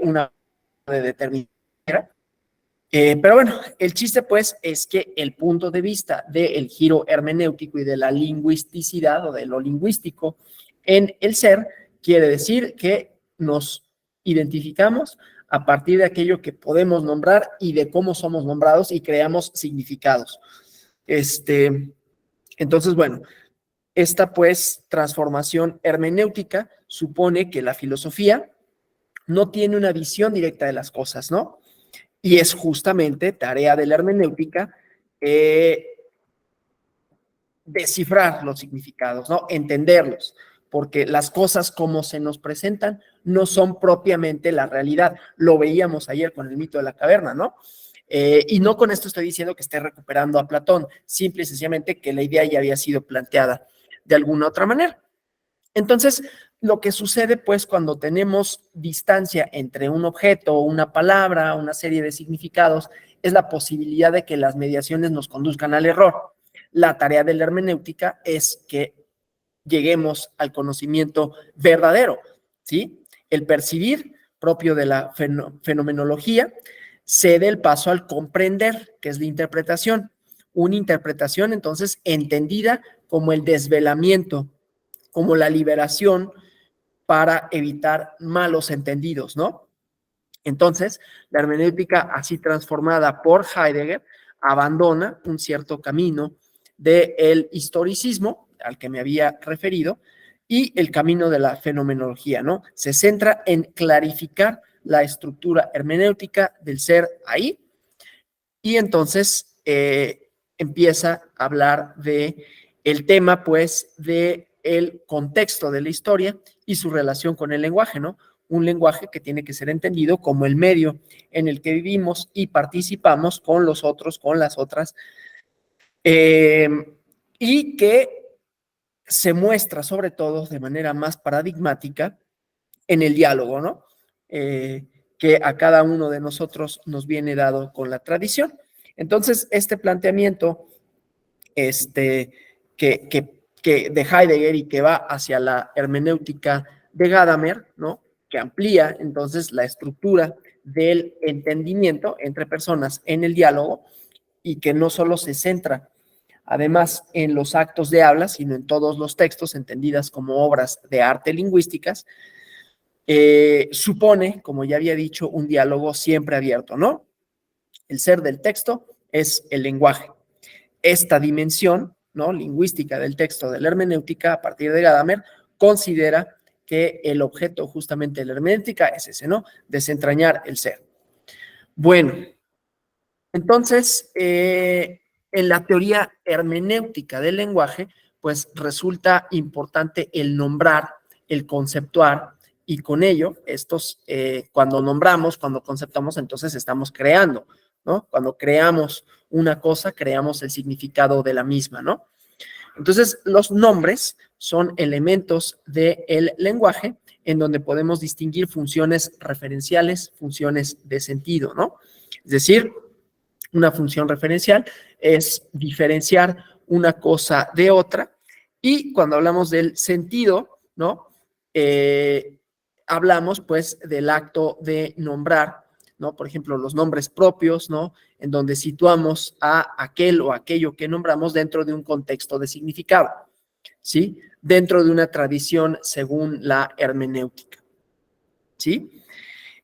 una de determinada manera. Pero bueno, el chiste pues es que el punto de vista del giro hermenéutico y de la lingüisticidad o de lo lingüístico en el ser quiere decir que nos identificamos a partir de aquello que podemos nombrar y de cómo somos nombrados y creamos significados. Entonces, bueno, esta pues transformación hermenéutica supone que la filosofía no tiene una visión directa de las cosas, ¿no? Y es justamente tarea de la hermenéutica descifrar los significados, ¿no? Entenderlos, porque las cosas como se nos presentan no son propiamente la realidad. Lo veíamos ayer con el mito de la caverna, ¿no? Y no con esto estoy diciendo que esté recuperando a Platón, simple y sencillamente que la idea ya había sido planteada de alguna otra manera. Entonces, lo que sucede, pues, cuando tenemos distancia entre un objeto, una palabra, una serie de significados, es la posibilidad de que las mediaciones nos conduzcan al error. La tarea de la hermenéutica es que lleguemos al conocimiento verdadero, ¿sí? El percibir, propio de la fenomenología, cede el paso al comprender, que es la interpretación. Una interpretación, entonces, entendida como el desvelamiento, como la liberación para evitar malos entendidos, ¿no? Entonces, la hermenéutica así transformada por Heidegger abandona un cierto camino del historicismo al que me había referido y el camino de la fenomenología, ¿no? Se centra en clarificar la estructura hermenéutica del ser ahí y entonces empieza a hablar de el tema, pues, de el contexto de la historia y su relación con el lenguaje, ¿no? Un lenguaje que tiene que ser entendido como el medio en el que vivimos y participamos con los otros, con las otras, y que se muestra sobre todo de manera más paradigmática en el diálogo, ¿no? Que a cada uno de nosotros nos viene dado con la tradición. Entonces, este planteamiento que de Heidegger y que va hacia la hermenéutica de Gadamer, ¿no? Que amplía entonces la estructura del entendimiento entre personas en el diálogo y que no solo se centra además en los actos de habla, sino en todos los textos entendidas como obras de arte lingüísticas, supone, como ya había dicho, un diálogo siempre abierto, ¿no? El ser del texto es el lenguaje. Esta dimensión, ¿no?, lingüística del texto de la hermenéutica, a partir de Gadamer, considera que el objeto justamente de la hermenéutica es ese, ¿no? Desentrañar el ser. Bueno, entonces, en la teoría hermenéutica del lenguaje, pues resulta importante el nombrar, el conceptuar, y con ello, cuando nombramos, cuando conceptamos, entonces estamos creando, ¿no? Cuando creamos una cosa, creamos el significado de la misma, ¿no? Entonces, los nombres son elementos del lenguaje en donde podemos distinguir funciones referenciales, funciones de sentido, ¿no? Es decir, una función referencial es diferenciar una cosa de otra, y cuando hablamos del sentido, ¿no? Hablamos, pues, del acto de nombrar, ¿no? Por ejemplo, los nombres propios, ¿no? En donde situamos a aquel o aquello que nombramos dentro de un contexto de significado, ¿sí? Dentro de una tradición según la hermenéutica, ¿sí?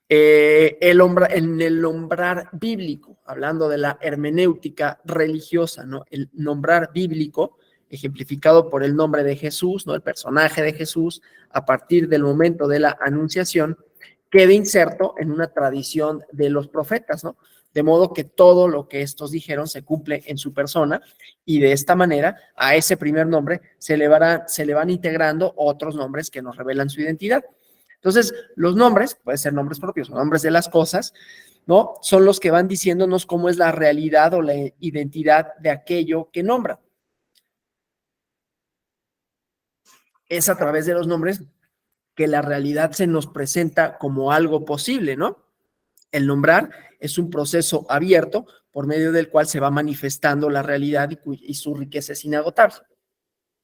En el nombrar bíblico, hablando de la hermenéutica religiosa, ¿no? El nombrar bíblico, ejemplificado por el nombre de Jesús, ¿no? El personaje de Jesús, a partir del momento de la anunciación, queda inserto en una tradición de los profetas, ¿no? De modo que todo lo que estos dijeron se cumple en su persona, y de esta manera a ese primer nombre se le van integrando otros nombres que nos revelan su identidad. Entonces, los nombres, pueden ser nombres propios o nombres de las cosas, ¿no? Son los que van diciéndonos cómo es la realidad o la identidad de aquello que nombra. Es a través de los nombres que la realidad se nos presenta como algo posible, ¿no? El nombrar es un proceso abierto por medio del cual se va manifestando la realidad y su riqueza es inagotable,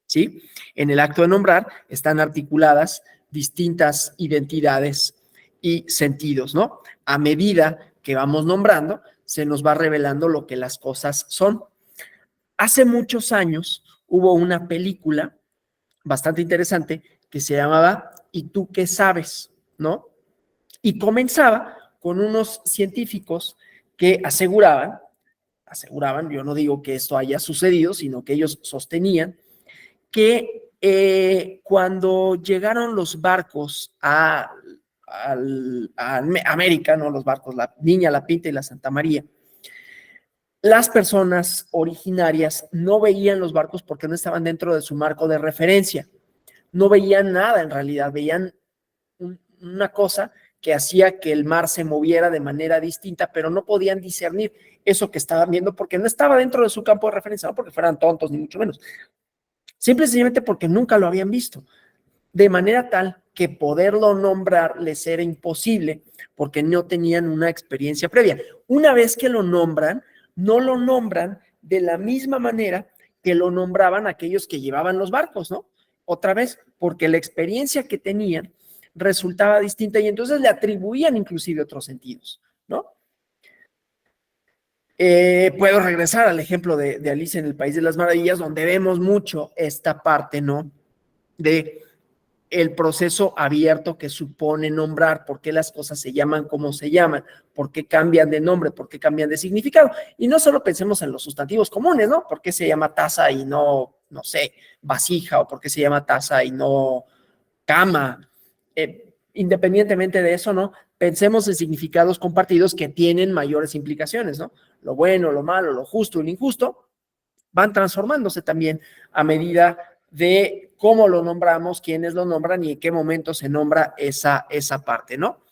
¿sí? En el acto de nombrar están articuladas distintas identidades y sentidos, ¿no? A medida que vamos nombrando, se nos va revelando lo que las cosas son. Hace muchos años hubo una película bastante interesante que se llamaba ¿Y tú qué sabes? ¿No? Y comenzaba con unos científicos que aseguraban, yo no digo que esto haya sucedido, sino que ellos sostenían que cuando llegaron los barcos a América, ¿no? Los barcos, la Niña, la Pinta y la Santa María, las personas originarias no veían los barcos porque no estaban dentro de su marco de referencia. No veían nada en realidad, veían una cosa que hacía que el mar se moviera de manera distinta, pero no podían discernir eso que estaban viendo porque no estaba dentro de su campo de referencia, no porque fueran tontos ni mucho menos, simple y sencillamente porque nunca lo habían visto, de manera tal que poderlo nombrar les era imposible porque no tenían una experiencia previa. Una vez que lo nombran, no lo nombran de la misma manera que lo nombraban aquellos que llevaban los barcos, ¿no? Otra vez, porque la experiencia que tenían resultaba distinta y entonces le atribuían inclusive otros sentidos, ¿no? Puedo regresar al ejemplo de Alicia en el País de las Maravillas, donde vemos mucho esta parte, ¿no? De el proceso abierto que supone nombrar, por qué las cosas se llaman como se llaman, por qué cambian de nombre, por qué cambian de significado. Y no solo pensemos en los sustantivos comunes, ¿no? ¿Por qué se llama taza y no sé, vasija? ¿O por qué se llama taza y no cama? Independientemente de eso, ¿no? Pensemos en significados compartidos que tienen mayores implicaciones, ¿no? Lo bueno, lo malo, lo justo y lo injusto van transformándose también a medida de cómo lo nombramos, quiénes lo nombran y en qué momento se nombra esa parte, ¿no?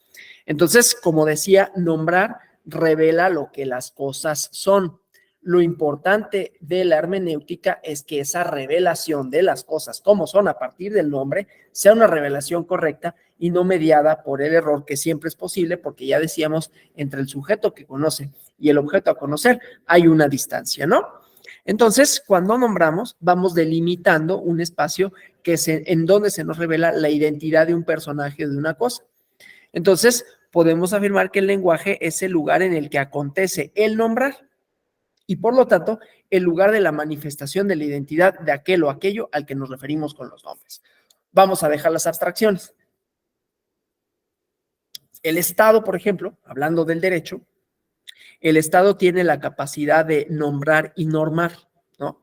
Entonces, como decía, nombrar revela lo que las cosas son. Lo importante de la hermenéutica es que esa revelación de las cosas como son a partir del nombre sea una revelación correcta y no mediada por el error, que siempre es posible, porque ya decíamos, entre el sujeto que conoce y el objeto a conocer hay una distancia, ¿no? Entonces, cuando nombramos, vamos delimitando un espacio en donde se nos revela la identidad de un personaje o de una cosa. Entonces, podemos afirmar que el lenguaje es el lugar en el que acontece el nombrar y, por lo tanto, el lugar de la manifestación de la identidad de aquel o aquello al que nos referimos con los nombres. Vamos a dejar las abstracciones. El Estado, por ejemplo, hablando del derecho, el Estado tiene la capacidad de nombrar y normar, ¿no?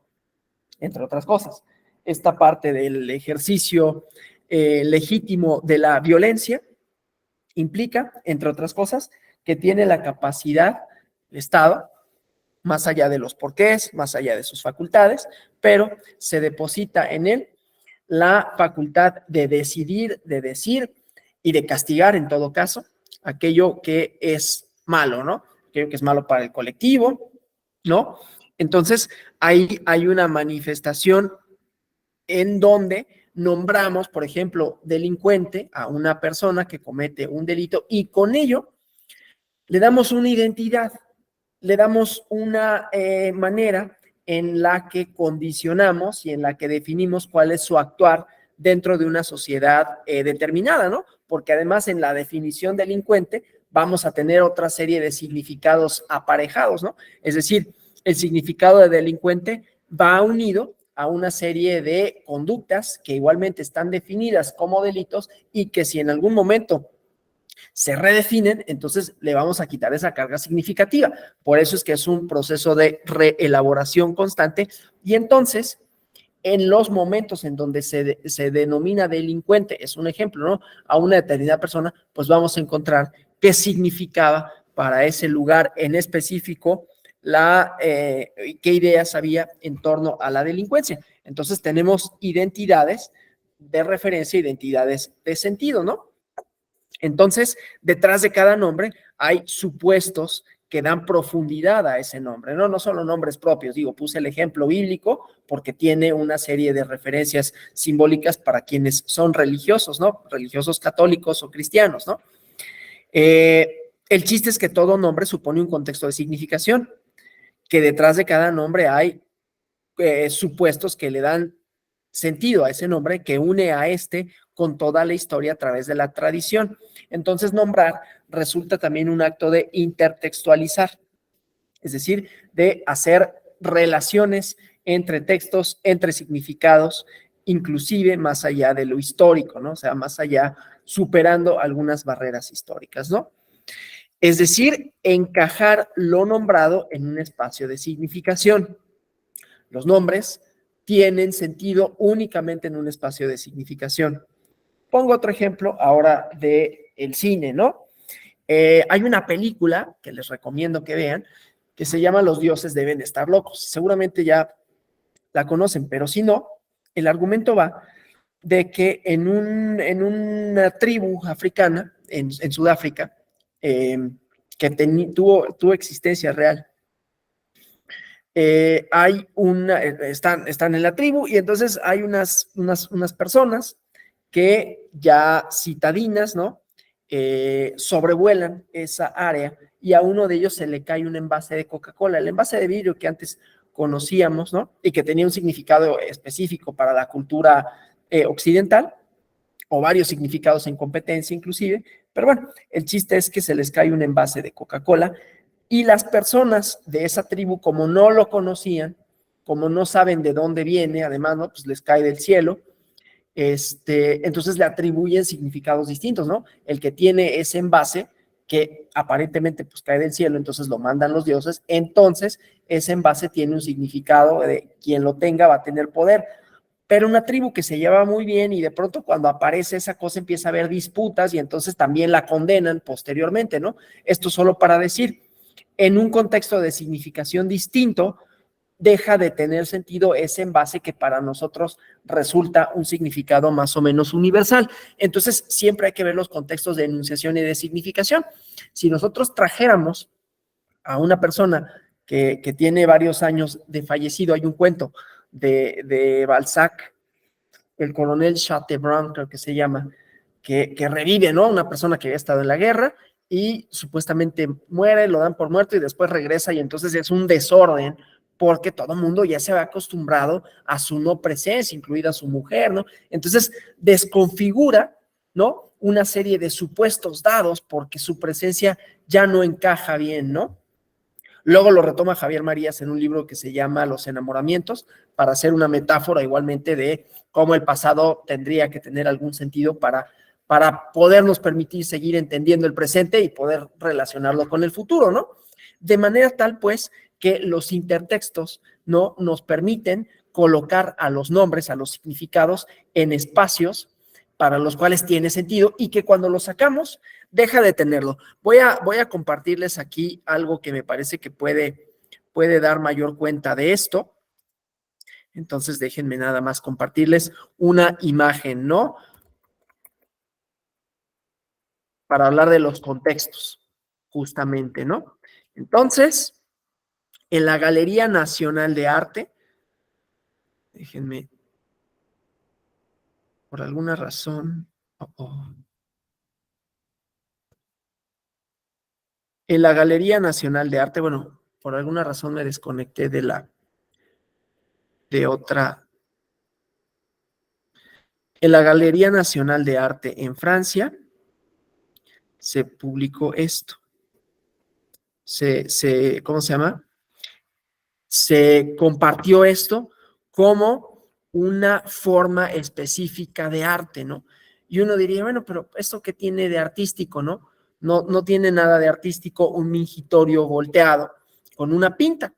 Entre otras cosas. Esta parte del ejercicio legítimo de la violencia implica, entre otras cosas, que tiene la capacidad, el Estado, más allá de los porqués, más allá de sus facultades, pero se deposita en él la facultad de decidir, de decir y de castigar, en todo caso, aquello que es malo, ¿no? aquello que es malo para el colectivo, ¿no? Entonces, ahí hay una manifestación en donde nombramos, por ejemplo, delincuente a una persona que comete un delito y con ello le damos una identidad, le damos una manera en la que condicionamos y en la que definimos cuál es su actuar dentro de una sociedad determinada, ¿no? Porque además en la definición delincuente vamos a tener otra serie de significados aparejados, ¿no? Es decir, el significado de delincuente va unido a una serie de conductas que igualmente están definidas como delitos y que si en algún momento se redefinen, entonces le vamos a quitar esa carga significativa. Por eso es que es un proceso de reelaboración constante y entonces en los momentos en donde se denomina delincuente, es un ejemplo, ¿no? A una determinada persona, pues vamos a encontrar qué significaba para ese lugar en específico qué ideas había en torno a la delincuencia. Entonces tenemos identidades de referencia, identidades de sentido, ¿no? Entonces, detrás de cada nombre hay supuestos que dan profundidad a ese nombre, ¿no? No solo nombres propios, digo, puse el ejemplo bíblico porque tiene una serie de referencias simbólicas para quienes son religiosos, ¿no? Religiosos católicos o cristianos, ¿no? El chiste es que todo nombre supone un contexto de significación, que detrás de cada nombre hay supuestos que le dan sentido a ese nombre, que une a este con toda la historia a través de la tradición. Entonces, nombrar resulta también un acto de intertextualizar, es decir, de hacer relaciones entre textos, entre significados, inclusive más allá de lo histórico, ¿no? O sea, más allá, superando algunas barreras históricas, ¿no? Es decir, encajar lo nombrado en un espacio de significación. Los nombres tienen sentido únicamente en un espacio de significación. Pongo otro ejemplo ahora del cine, ¿no? Hay una película que les recomiendo que vean que se llama Los dioses deben estar locos. Seguramente ya la conocen, pero si no, el argumento va de que en una tribu africana, en Sudáfrica, que tuvo existencia real, están en la tribu y entonces hay unas personas que ya citadinas, ¿no? Sobrevuelan esa área y a uno de ellos se le cae un envase de Coca-Cola, el envase de vidrio que antes conocíamos, ¿no? Y que tenía un significado específico para la cultura occidental, o varios significados en competencia inclusive, pero bueno, el chiste es que se les cae un envase de Coca-Cola y las personas de esa tribu, como no lo conocían, como no saben de dónde viene, además, ¿no? Pues les cae del cielo, entonces le atribuyen significados distintos, ¿no? El que tiene ese envase, que aparentemente pues cae del cielo, entonces lo mandan los dioses, entonces ese envase tiene un significado de quien lo tenga va a tener poder. Pero una tribu que se lleva muy bien y de pronto cuando aparece esa cosa empieza a haber disputas y entonces también la condenan posteriormente, ¿no? Esto solo para decir, en un contexto de significación distinto, deja de tener sentido ese envase que para nosotros resulta un significado más o menos universal. Entonces, siempre hay que ver los contextos de enunciación y de significación. Si nosotros trajéramos a una persona que tiene varios años de fallecido, hay un cuento de Balzac, el coronel Chateaubriand, creo que se llama, que revive, ¿no? Una persona que había estado en la guerra y supuestamente muere, lo dan por muerto y después regresa y entonces es un desorden porque todo el mundo ya se había acostumbrado a su no presencia, incluida su mujer, ¿no? Entonces desconfigura, ¿no? Una serie de supuestos dados porque su presencia ya no encaja bien, ¿no? Luego lo retoma Javier Marías en un libro que se llama Los enamoramientos, para hacer una metáfora igualmente de cómo el pasado tendría que tener algún sentido para podernos permitir seguir entendiendo el presente y poder relacionarlo con el futuro, ¿no? De manera tal, pues, que los intertextos no nos permiten colocar a los nombres, a los significados en espacios para los cuales tiene sentido y que cuando los sacamos deja de tenerlo. Voy a compartirles aquí algo que me parece que puede dar mayor cuenta de esto. Entonces déjenme nada más compartirles una imagen, ¿no? Para hablar de los contextos, justamente, ¿no? Entonces, en la Galería Nacional de Arte, déjenme, por alguna razón, en la Galería Nacional de Arte, bueno, por alguna razón me desconecté de otra. En la Galería Nacional de Arte en Francia se publicó esto. ¿Cómo se llama? Se compartió esto como una forma específica de arte, ¿no? Y uno diría, bueno, pero ¿esto qué tiene de artístico, no? No tiene nada de artístico un mingitorio volteado con una pinta.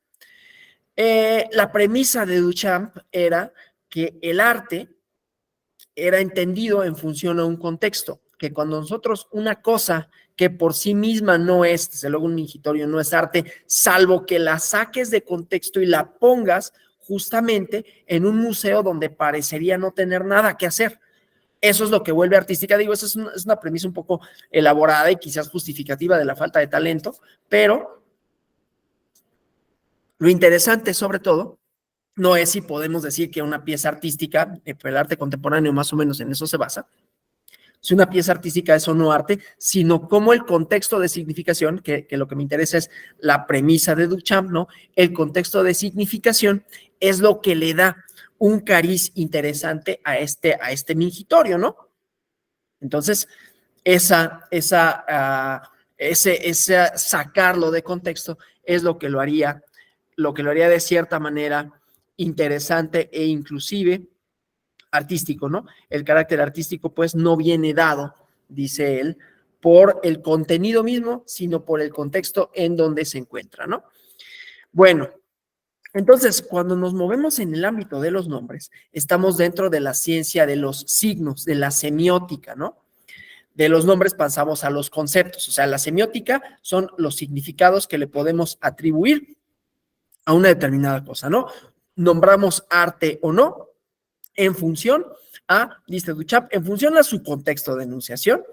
La premisa de Duchamp era que el arte era entendido en función a un contexto, que cuando nosotros una cosa que por sí misma no es, desde luego un mingitorio no es arte, salvo que la saques de contexto y la pongas justamente en un museo donde parecería no tener nada que hacer. Eso es lo que vuelve artística. Digo, esa es una premisa un poco elaborada y quizás justificativa de la falta de talento, pero lo interesante sobre todo no es si podemos decir que una pieza artística, el arte contemporáneo más o menos en eso se basa, si una pieza artística es o no arte, sino cómo el contexto de significación, que lo que me interesa es la premisa de Duchamp, ¿no? El contexto de significación es lo que le da un cariz interesante a este mingitorio, ¿no? Entonces, ese sacarlo de contexto es lo que lo haría de cierta manera interesante e inclusive artístico, ¿no? El carácter artístico, pues, no viene dado, dice él, por el contenido mismo, sino por el contexto en donde se encuentra, ¿no? Bueno, entonces, cuando nos movemos en el ámbito de los nombres, estamos dentro de la ciencia de los signos, de la semiótica, ¿no? De los nombres pasamos a los conceptos, o sea, la semiótica son los significados que le podemos atribuir a una determinada cosa, ¿no? Nombramos arte o no en función dice Duchamp, en función a su contexto de enunciación,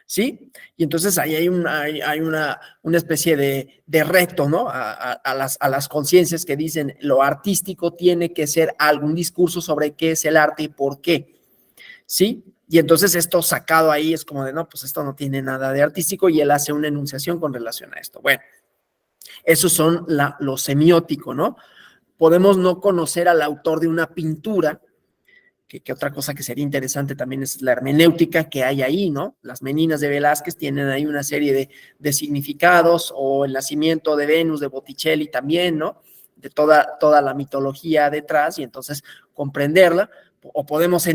¿sí? Y entonces ahí hay una especie de reto, ¿no? A las conciencias que dicen lo artístico tiene que ser algún discurso sobre qué es el arte y por qué, ¿sí? Y entonces esto sacado ahí es como de, no, pues esto no tiene nada de artístico y él hace una enunciación con relación a esto. Bueno, esos son lo semiótico, ¿no? Podemos no conocer al autor de una pintura, que otra cosa que sería interesante también es la hermenéutica que hay ahí, ¿no? Las Meninas de Velázquez tienen ahí una serie de significados, o el nacimiento de Venus de Botticelli también, ¿no? De toda la mitología detrás, y entonces comprenderla, o podemos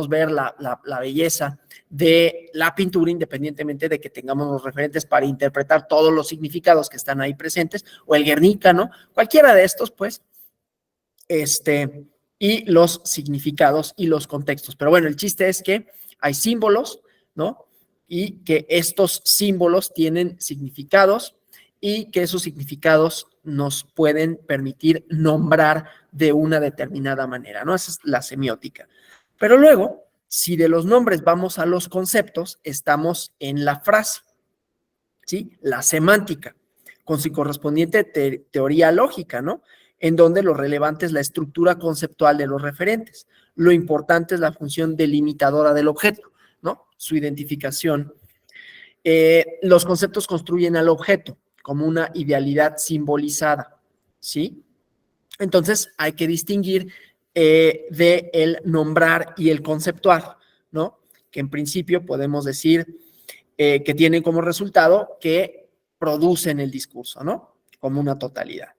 ver la belleza de la pintura independientemente de que tengamos los referentes para interpretar todos los significados que están ahí presentes, o el Guernica, ¿no? Cualquiera de estos, pues, y los significados y los contextos. Pero bueno, el chiste es que hay símbolos, ¿no? Y que estos símbolos tienen significados y que esos significados nos pueden permitir nombrar de una determinada manera, ¿no? Esa es la semiótica. Pero luego, si de los nombres vamos a los conceptos, estamos en la frase, ¿sí? La semántica, con su correspondiente teoría lógica, ¿no? En donde lo relevante es la estructura conceptual de los referentes. Lo importante es la función delimitadora del objeto, ¿no? Su identificación. Los conceptos construyen al objeto como una idealidad simbolizada, ¿sí? Entonces hay que distinguir de el nombrar y el conceptuar, ¿no? Que en principio podemos decir que tienen como resultado que producen el discurso, ¿no? Como una totalidad.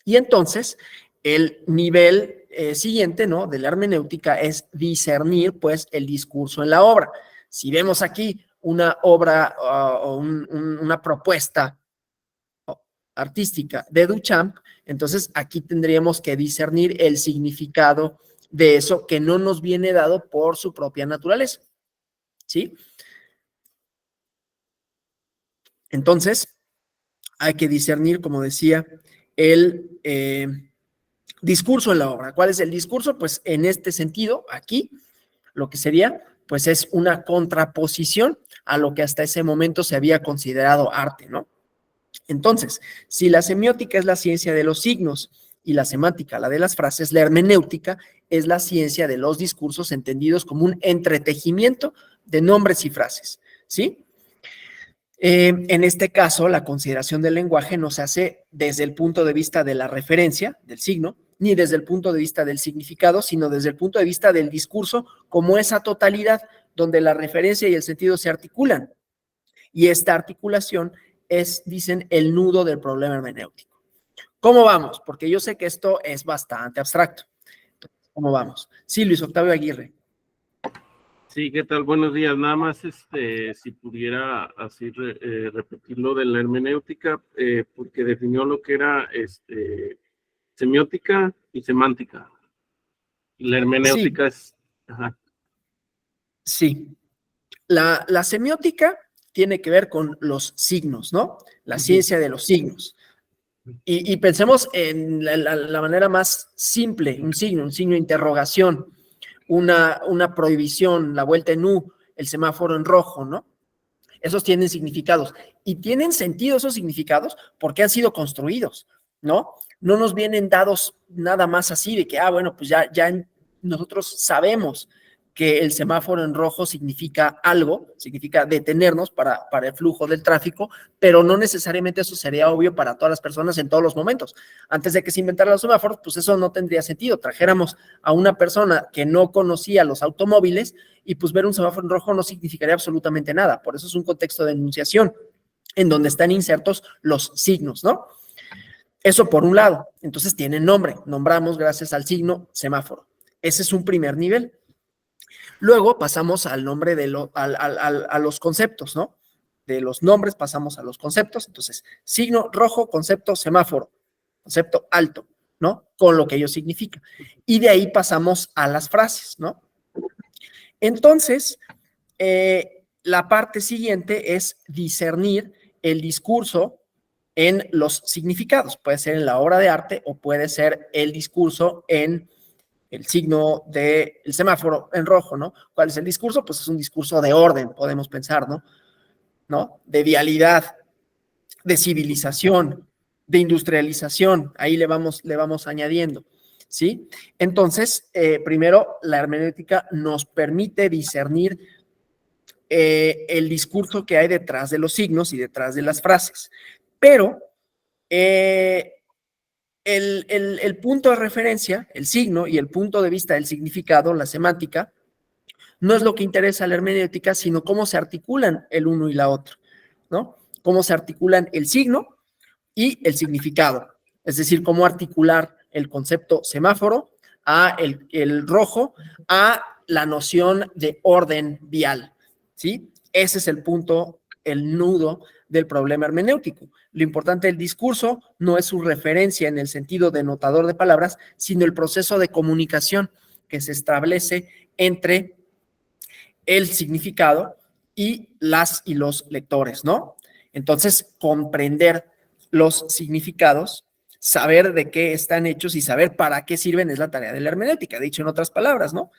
Y entonces, el nivel siguiente, ¿no? De la hermenéutica es discernir, pues, el discurso en la obra. Si vemos aquí una obra o una propuesta artística de Duchamp, entonces aquí tendríamos que discernir el significado de eso que no nos viene dado por su propia naturaleza, ¿sí? Entonces, hay que discernir, como decía, el discurso en la obra. ¿Cuál es el discurso? Pues en este sentido, aquí, lo que sería, pues es una contraposición a lo que hasta ese momento se había considerado arte, ¿no? Entonces, si la semiótica es la ciencia de los signos y la semántica la de las frases, la hermenéutica es la ciencia de los discursos entendidos como un entretejimiento de nombres y frases, ¿sí? En este caso, la consideración del lenguaje no se hace desde el punto de vista de la referencia, del signo, ni desde el punto de vista del significado, sino desde el punto de vista del discurso como esa totalidad donde la referencia y el sentido se articulan. Y esta articulación es, dicen, el nudo del problema hermenéutico. ¿Cómo vamos? Porque yo sé que esto es bastante abstracto. ¿Cómo vamos? Sí, Luis Octavio Aguirre. Sí, ¿qué tal? Buenos días. Nada más, si pudiera así repetir lo de la hermenéutica, porque definió lo que era semiótica y semántica. La hermenéutica sí, es... Ajá. Sí. La semiótica tiene que ver con los signos, ¿no? La ciencia de los signos. Y pensemos en la manera más simple, un signo de interrogación, una prohibición, la vuelta en U, el semáforo en rojo, ¿no? Esos tienen significados y tienen sentido esos significados porque han sido construidos, ¿no? No nos vienen dados nada más así de que, bueno, pues ya nosotros sabemos que el semáforo en rojo significa algo, significa detenernos para el flujo del tráfico, pero no necesariamente eso sería obvio para todas las personas en todos los momentos. Antes de que se inventaran los semáforos, pues eso no tendría sentido. Trajéramos a una persona que no conocía los automóviles y pues ver un semáforo en rojo no significaría absolutamente nada. Por eso es un contexto de enunciación en donde están insertos los signos, ¿no? Eso por un lado. Entonces tienen nombre. Nombramos gracias al signo semáforo. Ese es un primer nivel. Luego pasamos al nombre a los conceptos, ¿no? De los nombres pasamos a los conceptos. Entonces, signo rojo, concepto semáforo, concepto alto, ¿no? Con lo que ello significa. Y de ahí pasamos a las frases, ¿no? Entonces, la parte siguiente es discernir el discurso en los significados. Puede ser en la obra de arte o puede ser el discurso en el signo del semáforo en rojo, ¿no? ¿Cuál es el discurso? Pues es un discurso de orden, podemos pensar, ¿no? De vialidad, de civilización, de industrialización, ahí le vamos añadiendo, ¿sí? Entonces, primero, la hermenéutica nos permite discernir el discurso que hay detrás de los signos y detrás de las frases, pero el punto de referencia, el signo y el punto de vista del significado, la semántica, no es lo que interesa a la hermenéutica, sino cómo se articulan el uno y la otra, ¿no? Cómo se articulan el signo y el significado, es decir, cómo articular el concepto semáforo a el rojo, a la noción de orden vial, ¿sí? Ese es el punto, el nudo del problema hermenéutico. Lo importante del discurso no es su referencia en el sentido denotador de palabras, sino el proceso de comunicación que se establece entre el significado y las y los lectores, ¿no? Entonces, comprender los significados, saber de qué están hechos y saber para qué sirven es la tarea de la hermenéutica, dicho en otras palabras, ¿no?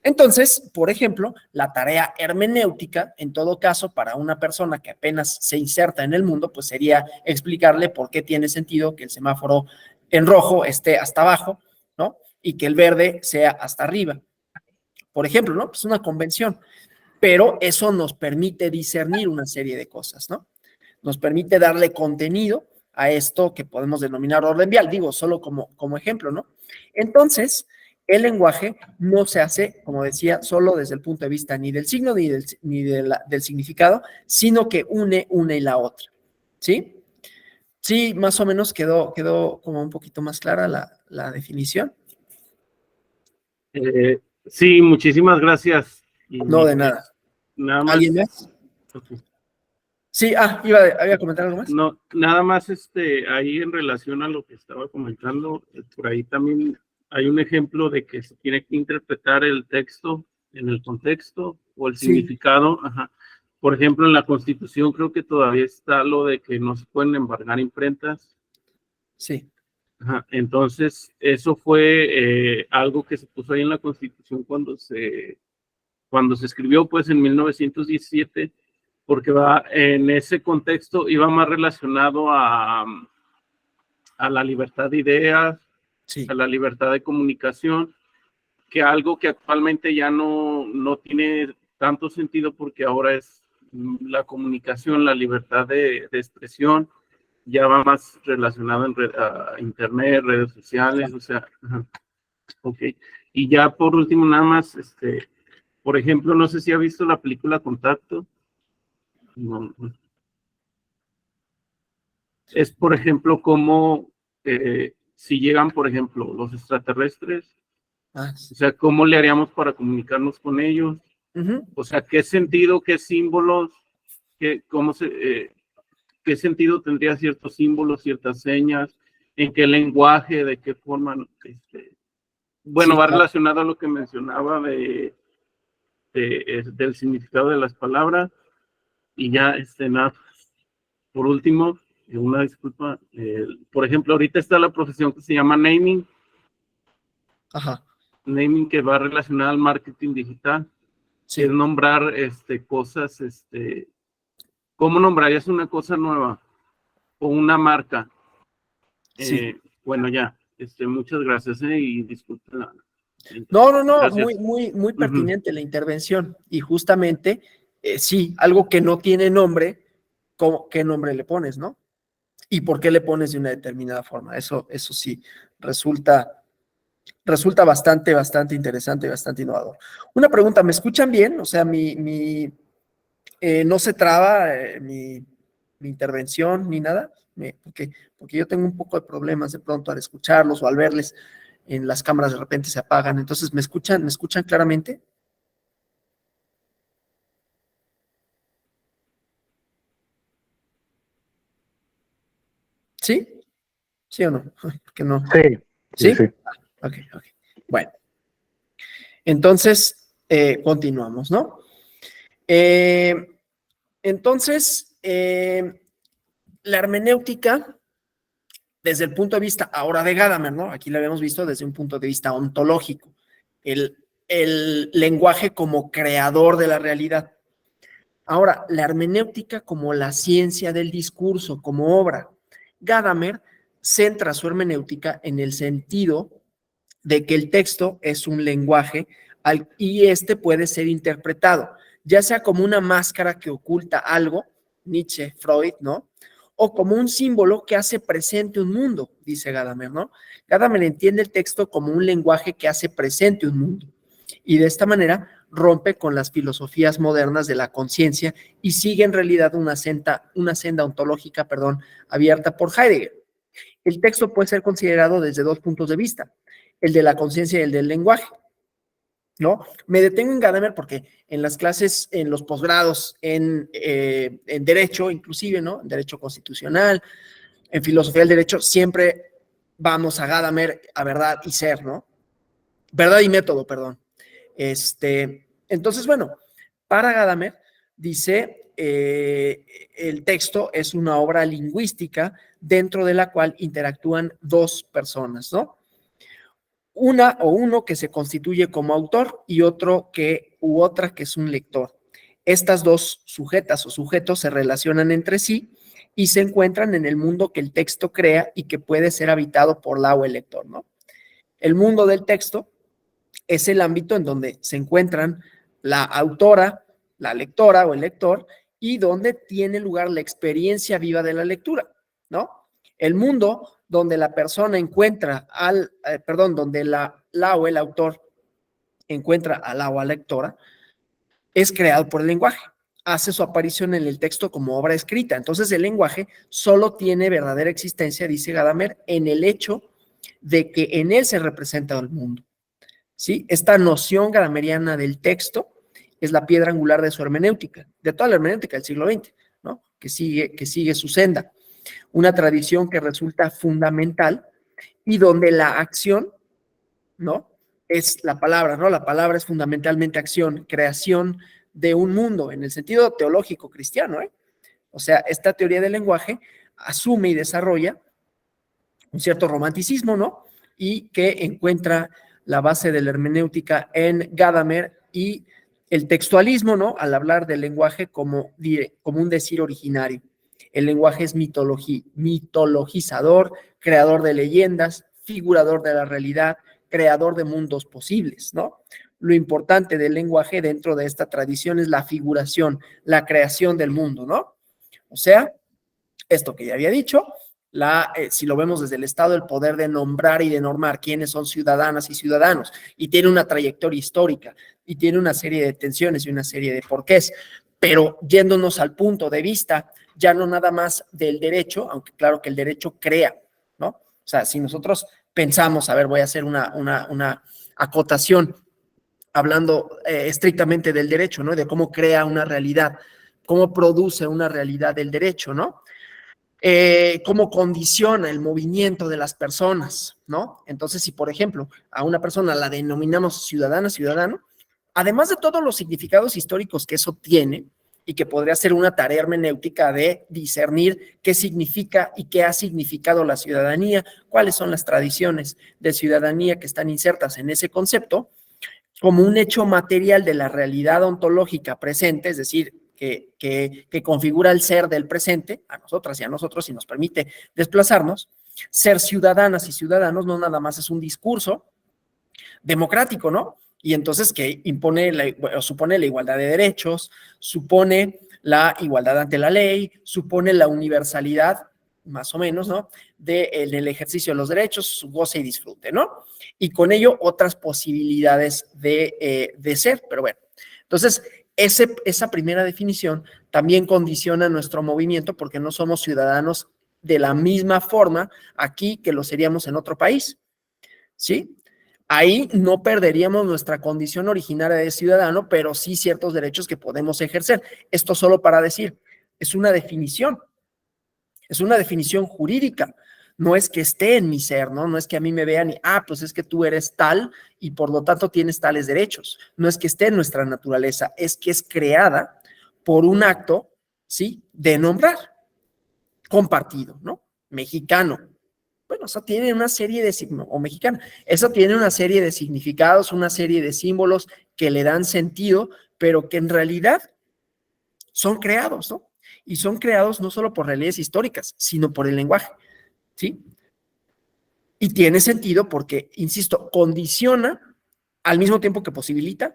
Entonces, por ejemplo, la tarea hermenéutica, en todo caso, para una persona que apenas se inserta en el mundo, pues sería explicarle por qué tiene sentido que el semáforo en rojo esté hasta abajo, ¿no? Y que el verde sea hasta arriba. Por ejemplo, ¿no? Pues una convención. Pero eso nos permite discernir una serie de cosas, ¿no? Nos permite darle contenido a esto que podemos denominar orden vial, digo, solo como ejemplo, ¿no? Entonces, el lenguaje no se hace, como decía, solo desde el punto de vista ni del signo ni del significado, sino que une una y la otra, ¿sí? Sí, más o menos quedó como un poquito más clara la definición. Sí, muchísimas gracias. No, de nada. Nada más. ¿Alguien más? Okay. Sí, había comentar algo más. No, nada más ahí en relación a lo que estaba comentando, por ahí también hay un ejemplo de que se tiene que interpretar el texto en el contexto o el significado. Ajá. Por ejemplo, en la Constitución creo que todavía está lo de que no se pueden embargar imprentas. Sí. Ajá. Entonces, eso fue algo que se puso ahí en la Constitución cuando se escribió, pues en 1917, porque va en ese contexto, iba más relacionado a la libertad de ideas, Sí. a la libertad de comunicación, que algo que actualmente ya no tiene tanto sentido porque ahora es la comunicación, la libertad de expresión, ya va más relacionado a internet, redes sociales, o sea, ok. Y ya por último, nada más, por ejemplo, no sé si ha visto la película Contacto. No. Es, por ejemplo, como si llegan, por ejemplo, los extraterrestres, o sea, ¿cómo le haríamos para comunicarnos con ellos? O sea, ¿qué sentido, qué símbolos, qué sentido tendría ciertos símbolos, ciertas señas, en qué lenguaje, de qué forma? Bueno, Sí, va claro. relacionado a lo que mencionaba del significado de las palabras. Y ya, nada, por último, una disculpa, por ejemplo, ahorita está la profesión que se llama naming. Ajá. Naming, que va relacionada al marketing digital, Sí. que es nombrar cosas, ¿cómo nombrarías una cosa nueva o una marca? Sí. Bueno, ya, muchas gracias, y disculpen No, gracias. muy pertinente la intervención. Y justamente, sí, algo que no tiene nombre, ¿qué nombre le pones, no? ¿Y por qué le pones de una determinada forma? Eso sí, resulta bastante interesante y bastante innovador. Una pregunta, ¿me escuchan bien? O sea, no se traba mi intervención ni nada, porque yo tengo un poco de problemas de pronto al escucharlos o al verles en las cámaras de repente se apagan. Entonces, ¿me escuchan claramente? ¿Sí? ¿Sí o no? Porque no. Sí, sí, ¿Sí? sí. Ok. Bueno, entonces, continuamos, ¿no? Entonces, la hermenéutica, desde el punto de vista ahora de Gadamer, ¿no? Aquí lo habíamos visto desde un punto de vista ontológico, el lenguaje como creador de la realidad. Ahora, la hermenéutica como la ciencia del discurso, como obra. Gadamer centra su hermenéutica en el sentido de que el texto es un lenguaje y este puede ser interpretado, ya sea como una máscara que oculta algo, Nietzsche, Freud, ¿no? O como un símbolo que hace presente un mundo, dice Gadamer, ¿no? Gadamer entiende el texto como un lenguaje que hace presente un mundo. Y de esta manera rompe con las filosofías modernas de la conciencia y sigue en realidad una senda ontológica, abierta por Heidegger. El texto puede ser considerado desde dos puntos de vista, el de la conciencia y el del lenguaje, ¿no? Me detengo en Gadamer porque en las clases, en los posgrados, en Derecho, inclusive, ¿no? En Derecho Constitucional, en Filosofía del Derecho, siempre vamos a Gadamer, a verdad y ser, ¿no? Verdad y método, perdón. Entonces, bueno, para Gadamer, dice, el texto es una obra lingüística dentro de la cual interactúan dos personas, ¿no? Una o uno que se constituye como autor y otra que es un lector. Estas dos sujetas o sujetos se relacionan entre sí y se encuentran en el mundo que el texto crea y que puede ser habitado por la o el lector, ¿no? El mundo del texto es el ámbito en donde se encuentran la autora, la lectora o el lector, y donde tiene lugar la experiencia viva de la lectura, ¿no? El mundo donde la persona encuentra donde la o el autor encuentra a la o a la lectora, es creado por el lenguaje. Hace su aparición en el texto como obra escrita. Entonces, el lenguaje solo tiene verdadera existencia, dice Gadamer, en el hecho de que en él se representa el mundo. ¿Sí? Esta noción gadameriana del texto es la piedra angular de su hermenéutica, de toda la hermenéutica del siglo XX, ¿no? Que sigue su senda. Una tradición que resulta fundamental y donde la acción, ¿no? Es la palabra, ¿no? La palabra es fundamentalmente acción, creación de un mundo, en el sentido teológico cristiano, ¿eh? O sea, esta teoría del lenguaje asume y desarrolla un cierto romanticismo, ¿no? Y que encuentra la base de la hermenéutica en Gadamer y El textualismo, ¿no? Al hablar del lenguaje como un decir originario. El lenguaje es mitologizador, creador de leyendas, figurador de la realidad, creador de mundos posibles, ¿no? Lo importante del lenguaje dentro de esta tradición es la figuración, la creación del mundo, ¿no? O sea, esto que ya había dicho, si lo vemos desde el Estado, el poder de nombrar y de normar quiénes son ciudadanas y ciudadanos, y tiene una trayectoria histórica, y tiene una serie de tensiones y una serie de porqués, pero yéndonos al punto de vista, ya no nada más del derecho, aunque claro que el derecho crea, ¿no? O sea, si nosotros pensamos, a ver, voy a hacer una acotación, hablando estrictamente del derecho, ¿no? De cómo crea una realidad, cómo produce una realidad del derecho, ¿no? Cómo condiciona el movimiento de las personas, ¿no? Entonces, si por ejemplo a una persona la denominamos ciudadana, ciudadano, además de todos los significados históricos que eso tiene, y que podría ser una tarea hermenéutica de discernir qué significa y qué ha significado la ciudadanía, cuáles son las tradiciones de ciudadanía que están insertas en ese concepto, como un hecho material de la realidad ontológica presente, es decir, que configura el ser del presente, a nosotras y a nosotros, y nos permite desplazarnos. Ser ciudadanas y ciudadanos no nada más es un discurso democrático, ¿no? Y entonces que supone la igualdad de derechos, supone la igualdad ante la ley, supone la universalidad, más o menos, ¿no? Del ejercicio de los derechos, su goce y disfrute, ¿no? Y con ello otras posibilidades de ser, pero bueno. Entonces, esa primera definición también condiciona nuestro movimiento porque no somos ciudadanos de la misma forma aquí que lo seríamos en otro país, ¿sí? Ahí no perderíamos nuestra condición originaria de ciudadano, pero sí ciertos derechos que podemos ejercer. Esto solo para decir, es una definición jurídica. No es que esté en mi ser, ¿no? No es que a mí me vean y, pues es que tú eres tal y por lo tanto tienes tales derechos. No es que esté en nuestra naturaleza, es que es creada por un acto, ¿sí? De nombrar, compartido, ¿no? Mexicano. Bueno, eso tiene una serie de, o mexicana, eso tiene una serie de significados, una serie de símbolos que le dan sentido, pero que en realidad son creados, ¿no? Y son creados no solo por realidades históricas, sino por el lenguaje, ¿sí? Y tiene sentido porque, insisto, condiciona al mismo tiempo que posibilita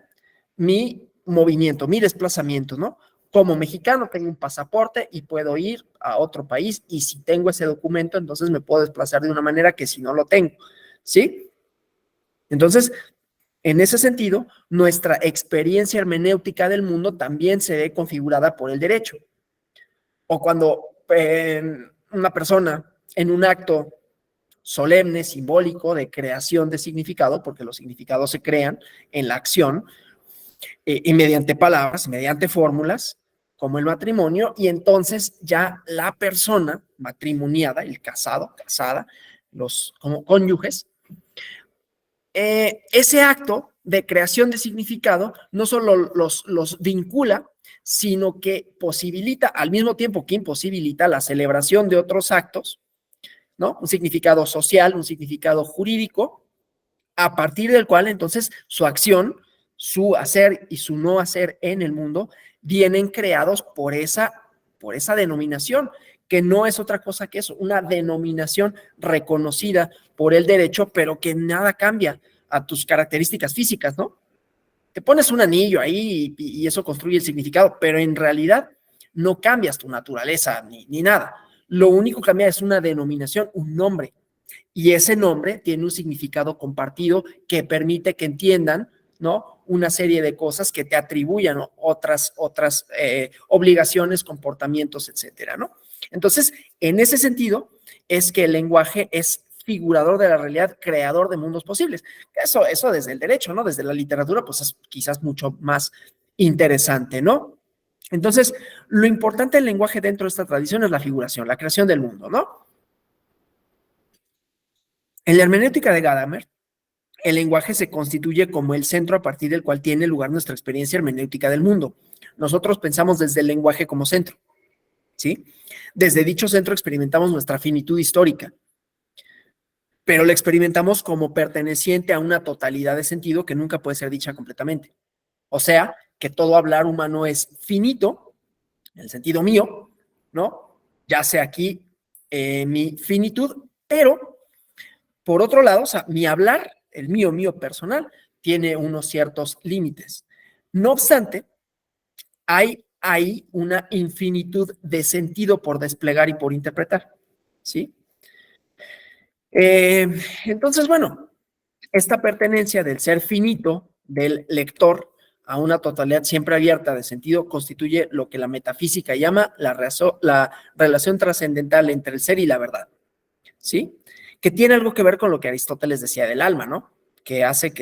mi movimiento, mi desplazamiento, ¿no? Como mexicano tengo un pasaporte y puedo ir a otro país y si tengo ese documento, entonces me puedo desplazar de una manera que si no lo tengo, ¿sí? Entonces, en ese sentido, nuestra experiencia hermenéutica del mundo también se ve configurada por el derecho. O cuando una persona en un acto solemne, simbólico, de creación de significado, porque los significados se crean en la acción, y mediante palabras, mediante fórmulas, como el matrimonio, y entonces ya la persona matrimoniada, el casado, casada, los como cónyuges, ese acto de creación de significado no solo los vincula, sino que posibilita, al mismo tiempo que imposibilita la celebración de otros actos, ¿no? Un significado social, un significado jurídico, a partir del cual entonces su acción, su hacer y su no hacer en el mundo vienen creados por esa denominación, que no es otra cosa que eso, una denominación reconocida por el derecho, pero que nada cambia a tus características físicas, ¿no? Te pones un anillo ahí y eso construye el significado, pero en realidad no cambias tu naturaleza ni nada. Lo único que cambia es una denominación, un nombre. Y ese nombre tiene un significado compartido que permite que entiendan, ¿no? Una serie de cosas que te atribuyan, ¿no? otras obligaciones, comportamientos, etcétera, ¿no? Entonces, en ese sentido, es que el lenguaje es figurador de la realidad, creador de mundos posibles. Eso desde el derecho, ¿no? Desde la literatura, pues es quizás mucho más interesante, ¿no? Entonces, lo importante del lenguaje dentro de esta tradición es la figuración, la creación del mundo, ¿no? En la hermenéutica de Gadamer, el lenguaje se constituye como el centro a partir del cual tiene lugar nuestra experiencia hermenéutica del mundo. Nosotros pensamos desde el lenguaje como centro, ¿sí? Desde dicho centro experimentamos nuestra finitud histórica, pero la experimentamos como perteneciente a una totalidad de sentido que nunca puede ser dicha completamente. O sea, que todo hablar humano es finito, en el sentido mío, ¿no? Ya sea aquí mi finitud, pero por otro lado, o sea, mi hablar, el mío personal, tiene unos ciertos límites. No obstante, hay ahí una infinitud de sentido por desplegar y por interpretar, ¿sí? Entonces, bueno, esta pertenencia del ser finito del lector a una totalidad siempre abierta de sentido constituye lo que la metafísica llama la relación trascendental entre el ser y la verdad, ¿sí? Que tiene algo que ver con lo que Aristóteles decía del alma, ¿no? Que hace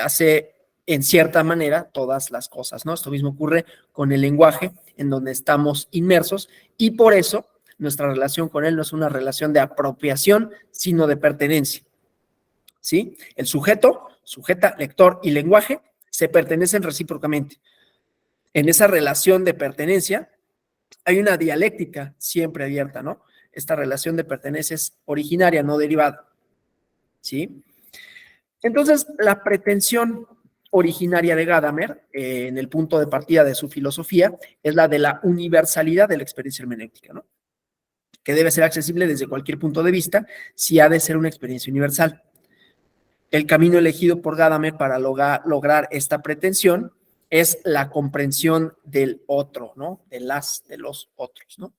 hace en cierta manera todas las cosas, ¿no? Esto mismo ocurre con el lenguaje en donde estamos inmersos y por eso nuestra relación con él no es una relación de apropiación, sino de pertenencia, ¿sí? El sujeto, sujeta, lector y lenguaje se pertenecen recíprocamente. En esa relación de pertenencia hay una dialéctica siempre abierta, ¿no? Esta relación de pertenencia es originaria, no derivada, ¿sí? Entonces, la pretensión originaria de Gadamer, en el punto de partida de su filosofía, es la de la universalidad de la experiencia hermenéutica, ¿no? Que debe ser accesible desde cualquier punto de vista, si ha de ser una experiencia universal. El camino elegido por Gadamer para lograr esta pretensión es la comprensión del otro, ¿no? De los otros, ¿no?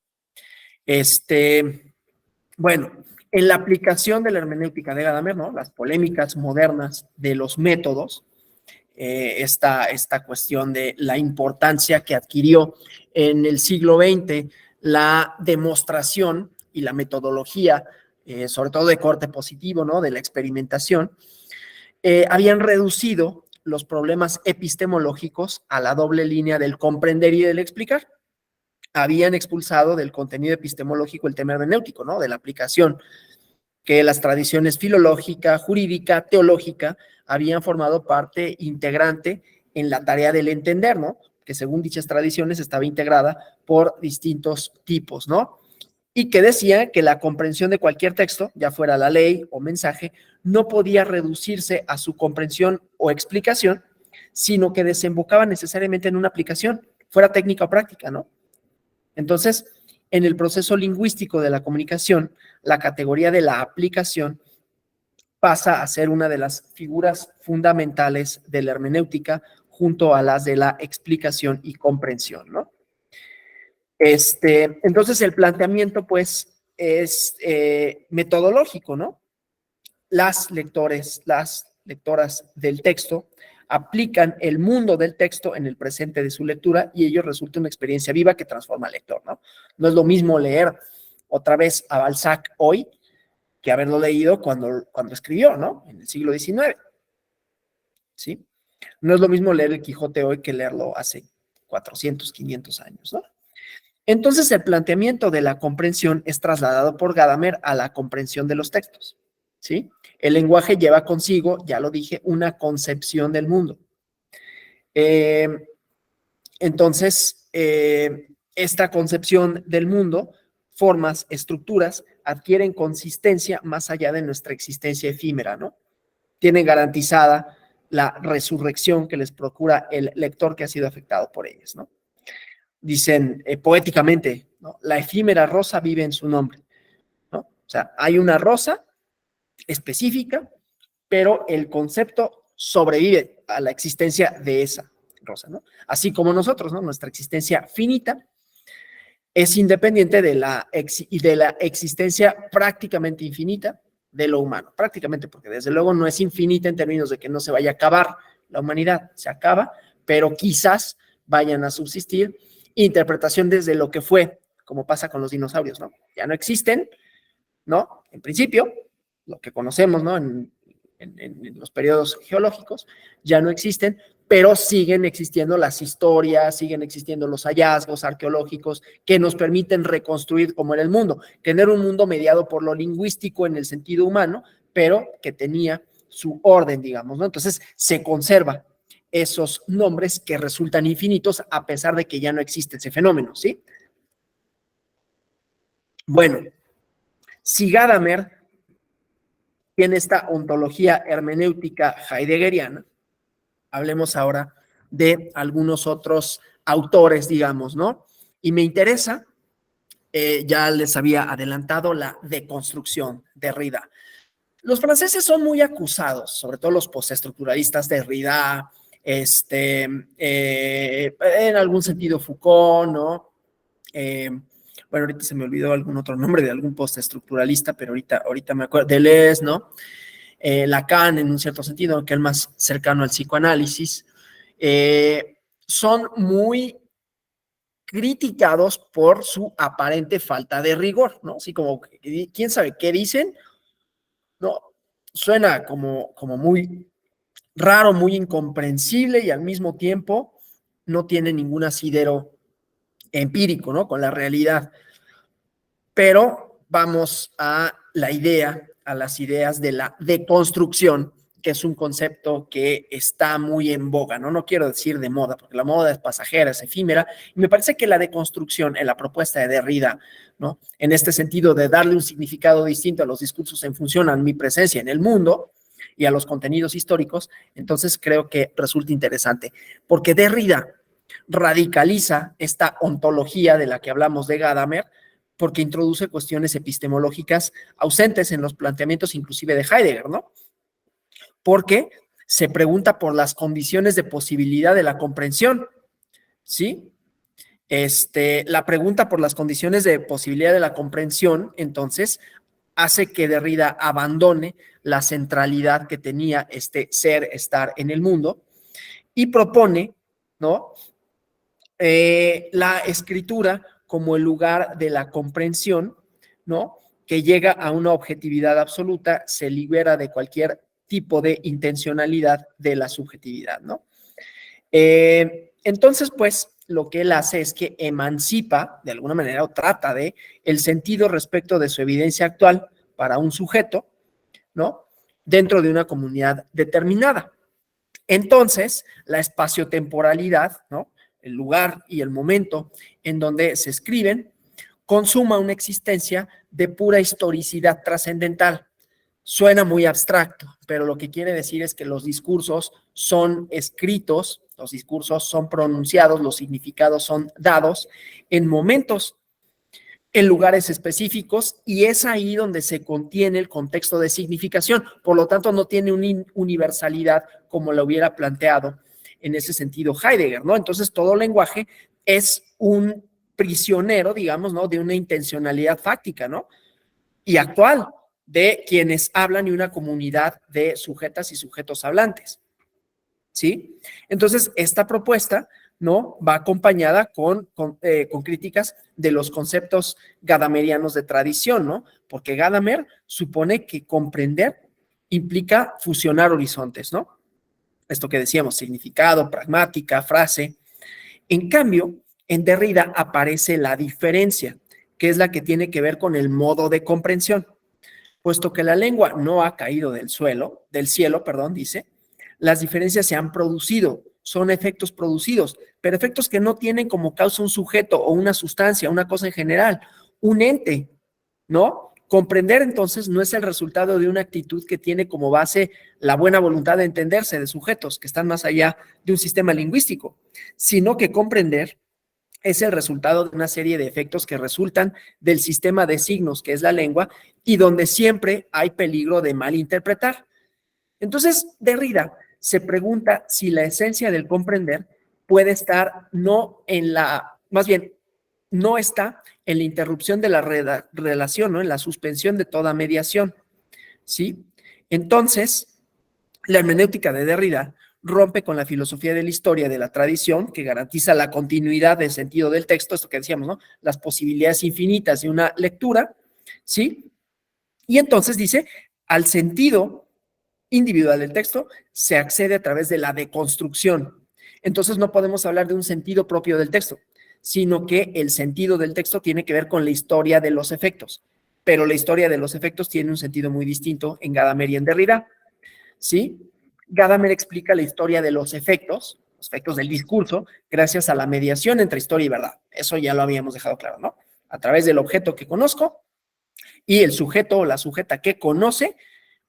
Bueno, en la aplicación de la hermenéutica de Gadamer, ¿no? Las polémicas modernas de los métodos, esta cuestión de la importancia que adquirió en el siglo XX la demostración y la metodología, sobre todo de corte positivo, ¿no? De la experimentación, habían reducido los problemas epistemológicos a la doble línea del comprender y del explicar. Habían expulsado del contenido epistemológico el tema hermenéutico, ¿no? De la aplicación, que las tradiciones filológica, jurídica, teológica habían formado parte integrante en la tarea del entender, ¿no? Que según dichas tradiciones estaba integrada por distintos tipos, ¿no? Y que decía que la comprensión de cualquier texto, ya fuera la ley o mensaje, no podía reducirse a su comprensión o explicación, sino que desembocaba necesariamente en una aplicación, fuera técnica o práctica, ¿no? Entonces, en el proceso lingüístico de la comunicación, la categoría de la aplicación pasa a ser una de las figuras fundamentales de la hermenéutica junto a las de la explicación y comprensión, ¿no? Entonces, el planteamiento, pues, es metodológico, ¿no? Las lectoras del texto aplican el mundo del texto en el presente de su lectura y ello resulta una experiencia viva que transforma al lector, ¿no? No es lo mismo leer otra vez a Balzac hoy que haberlo leído cuando escribió, ¿no? En el siglo XIX, ¿sí? No es lo mismo leer el Quijote hoy que leerlo hace 400, 500 años, ¿no? Entonces, el planteamiento de la comprensión es trasladado por Gadamer a la comprensión de los textos, ¿sí? El lenguaje lleva consigo, ya lo dije, una concepción del mundo. Entonces, esta concepción del mundo, formas, estructuras, adquieren consistencia más allá de nuestra existencia efímera, ¿no? Tienen garantizada la resurrección que les procura el lector que ha sido afectado por ellas, ¿no? Dicen poéticamente, ¿no? La efímera rosa vive en su nombre, ¿no? O sea, hay una rosa específica, pero el concepto sobrevive a la existencia de esa rosa, ¿no? Así como nosotros, ¿no? Nuestra existencia finita es independiente de la existencia prácticamente infinita de lo humano, prácticamente, porque desde luego no es infinita en términos de que no se vaya a acabar la humanidad, se acaba, pero quizás vayan a subsistir interpretación desde lo que fue, como pasa con los dinosaurios, ¿no? Ya no existen, ¿no? En principio, lo que conocemos, ¿no? En los periodos geológicos, ya no existen, pero siguen existiendo las historias, siguen existiendo los hallazgos arqueológicos que nos permiten reconstruir cómo era el mundo, tener un mundo mediado por lo lingüístico en el sentido humano, pero que tenía su orden, digamos, ¿no? Entonces, se conserva esos nombres que resultan infinitos a pesar de que ya no existe ese fenómeno, ¿sí? Bueno, si Gadamer tiene esta ontología hermenéutica heideggeriana, hablemos ahora de algunos otros autores, digamos, ¿no? Y me interesa, ya les había adelantado, la deconstrucción de Derrida. Los franceses son muy acusados, sobre todo los postestructuralistas de Derrida, en algún sentido Foucault, ¿no? Bueno, ahorita se me olvidó algún otro nombre de algún postestructuralista, pero ahorita me acuerdo, Deleuze, ¿no? Lacan, en un cierto sentido, que es el más cercano al psicoanálisis, son muy criticados por su aparente falta de rigor, ¿no? Así como, ¿quién sabe qué dicen? No, suena como muy raro, muy incomprensible y al mismo tiempo no tiene ningún asidero empírico, ¿no? Con la realidad. Pero vamos a las ideas de la deconstrucción, que es un concepto que está muy en boga, ¿no? No quiero decir de moda, porque la moda es pasajera, es efímera, y me parece que la deconstrucción en la propuesta de Derrida, ¿no? En este sentido de darle un significado distinto a los discursos en función a mi presencia en el mundo y a los contenidos históricos, entonces creo que resulta interesante, porque Derrida radicaliza esta ontología de la que hablamos de Gadamer, porque introduce cuestiones epistemológicas ausentes en los planteamientos inclusive de Heidegger, ¿no? Porque se pregunta por las condiciones de posibilidad de la comprensión, ¿sí? La pregunta por las condiciones de posibilidad de la comprensión, entonces, hace que Derrida abandone la centralidad que tenía este ser, estar en el mundo, y propone, ¿no? La escritura como el lugar de la comprensión, ¿no? Que llega a una objetividad absoluta, se libera de cualquier tipo de intencionalidad de la subjetividad, ¿no? Entonces, pues, lo que él hace es que emancipa, de alguna manera, o trata de el sentido respecto de su evidencia actual para un sujeto, ¿no? Dentro de una comunidad determinada. Entonces, la espaciotemporalidad, ¿no? El lugar y el momento en donde se escriben, consuma una existencia de pura historicidad trascendental. Suena muy abstracto, pero lo que quiere decir es que los discursos son escritos, los discursos son pronunciados, los significados son dados en momentos, en lugares específicos, y es ahí donde se contiene el contexto de significación. Por lo tanto, no tiene una universalidad como lo hubiera planteado en ese sentido Heidegger, ¿no? Entonces, todo lenguaje es un prisionero, digamos, ¿no? De una intencionalidad fáctica, ¿no? Y actual, de quienes hablan y una comunidad de sujetas y sujetos hablantes, ¿sí? Entonces, esta propuesta, ¿no? Va acompañada con críticas de los conceptos gadamerianos de tradición, ¿no? Porque Gadamer supone que comprender implica fusionar horizontes, ¿no? Esto que decíamos, significado, pragmática, frase. En cambio, en Derrida aparece la diferencia, que es la que tiene que ver con el modo de comprensión. Puesto que la lengua no ha caído del cielo, dice, las diferencias se han producido, son efectos producidos, pero efectos que no tienen como causa un sujeto o una sustancia, una cosa en general, un ente, ¿no? Comprender entonces no es el resultado de una actitud que tiene como base la buena voluntad de entenderse de sujetos que están más allá de un sistema lingüístico, sino que comprender es el resultado de una serie de efectos que resultan del sistema de signos que es la lengua y donde siempre hay peligro de malinterpretar. Entonces, Derrida se pregunta si la esencia del comprender puede estar no está en la interrupción de la relación, ¿no? En la suspensión de toda mediación, ¿sí? Entonces, la hermenéutica de Derrida rompe con la filosofía de la historia de la tradición, que garantiza la continuidad del sentido del texto, esto que decíamos, ¿no? Las posibilidades infinitas de una lectura, ¿sí? Y entonces dice, al sentido individual del texto se accede a través de la deconstrucción. Entonces no podemos hablar de un sentido propio del texto, sino que el sentido del texto tiene que ver con la historia de los efectos, pero la historia de los efectos tiene un sentido muy distinto en Gadamer y en Derrida, ¿sí? Gadamer explica la historia de los efectos del discurso, gracias a la mediación entre historia y verdad. Eso ya lo habíamos dejado claro, ¿no? A través del objeto que conozco y el sujeto o la sujeta que conoce,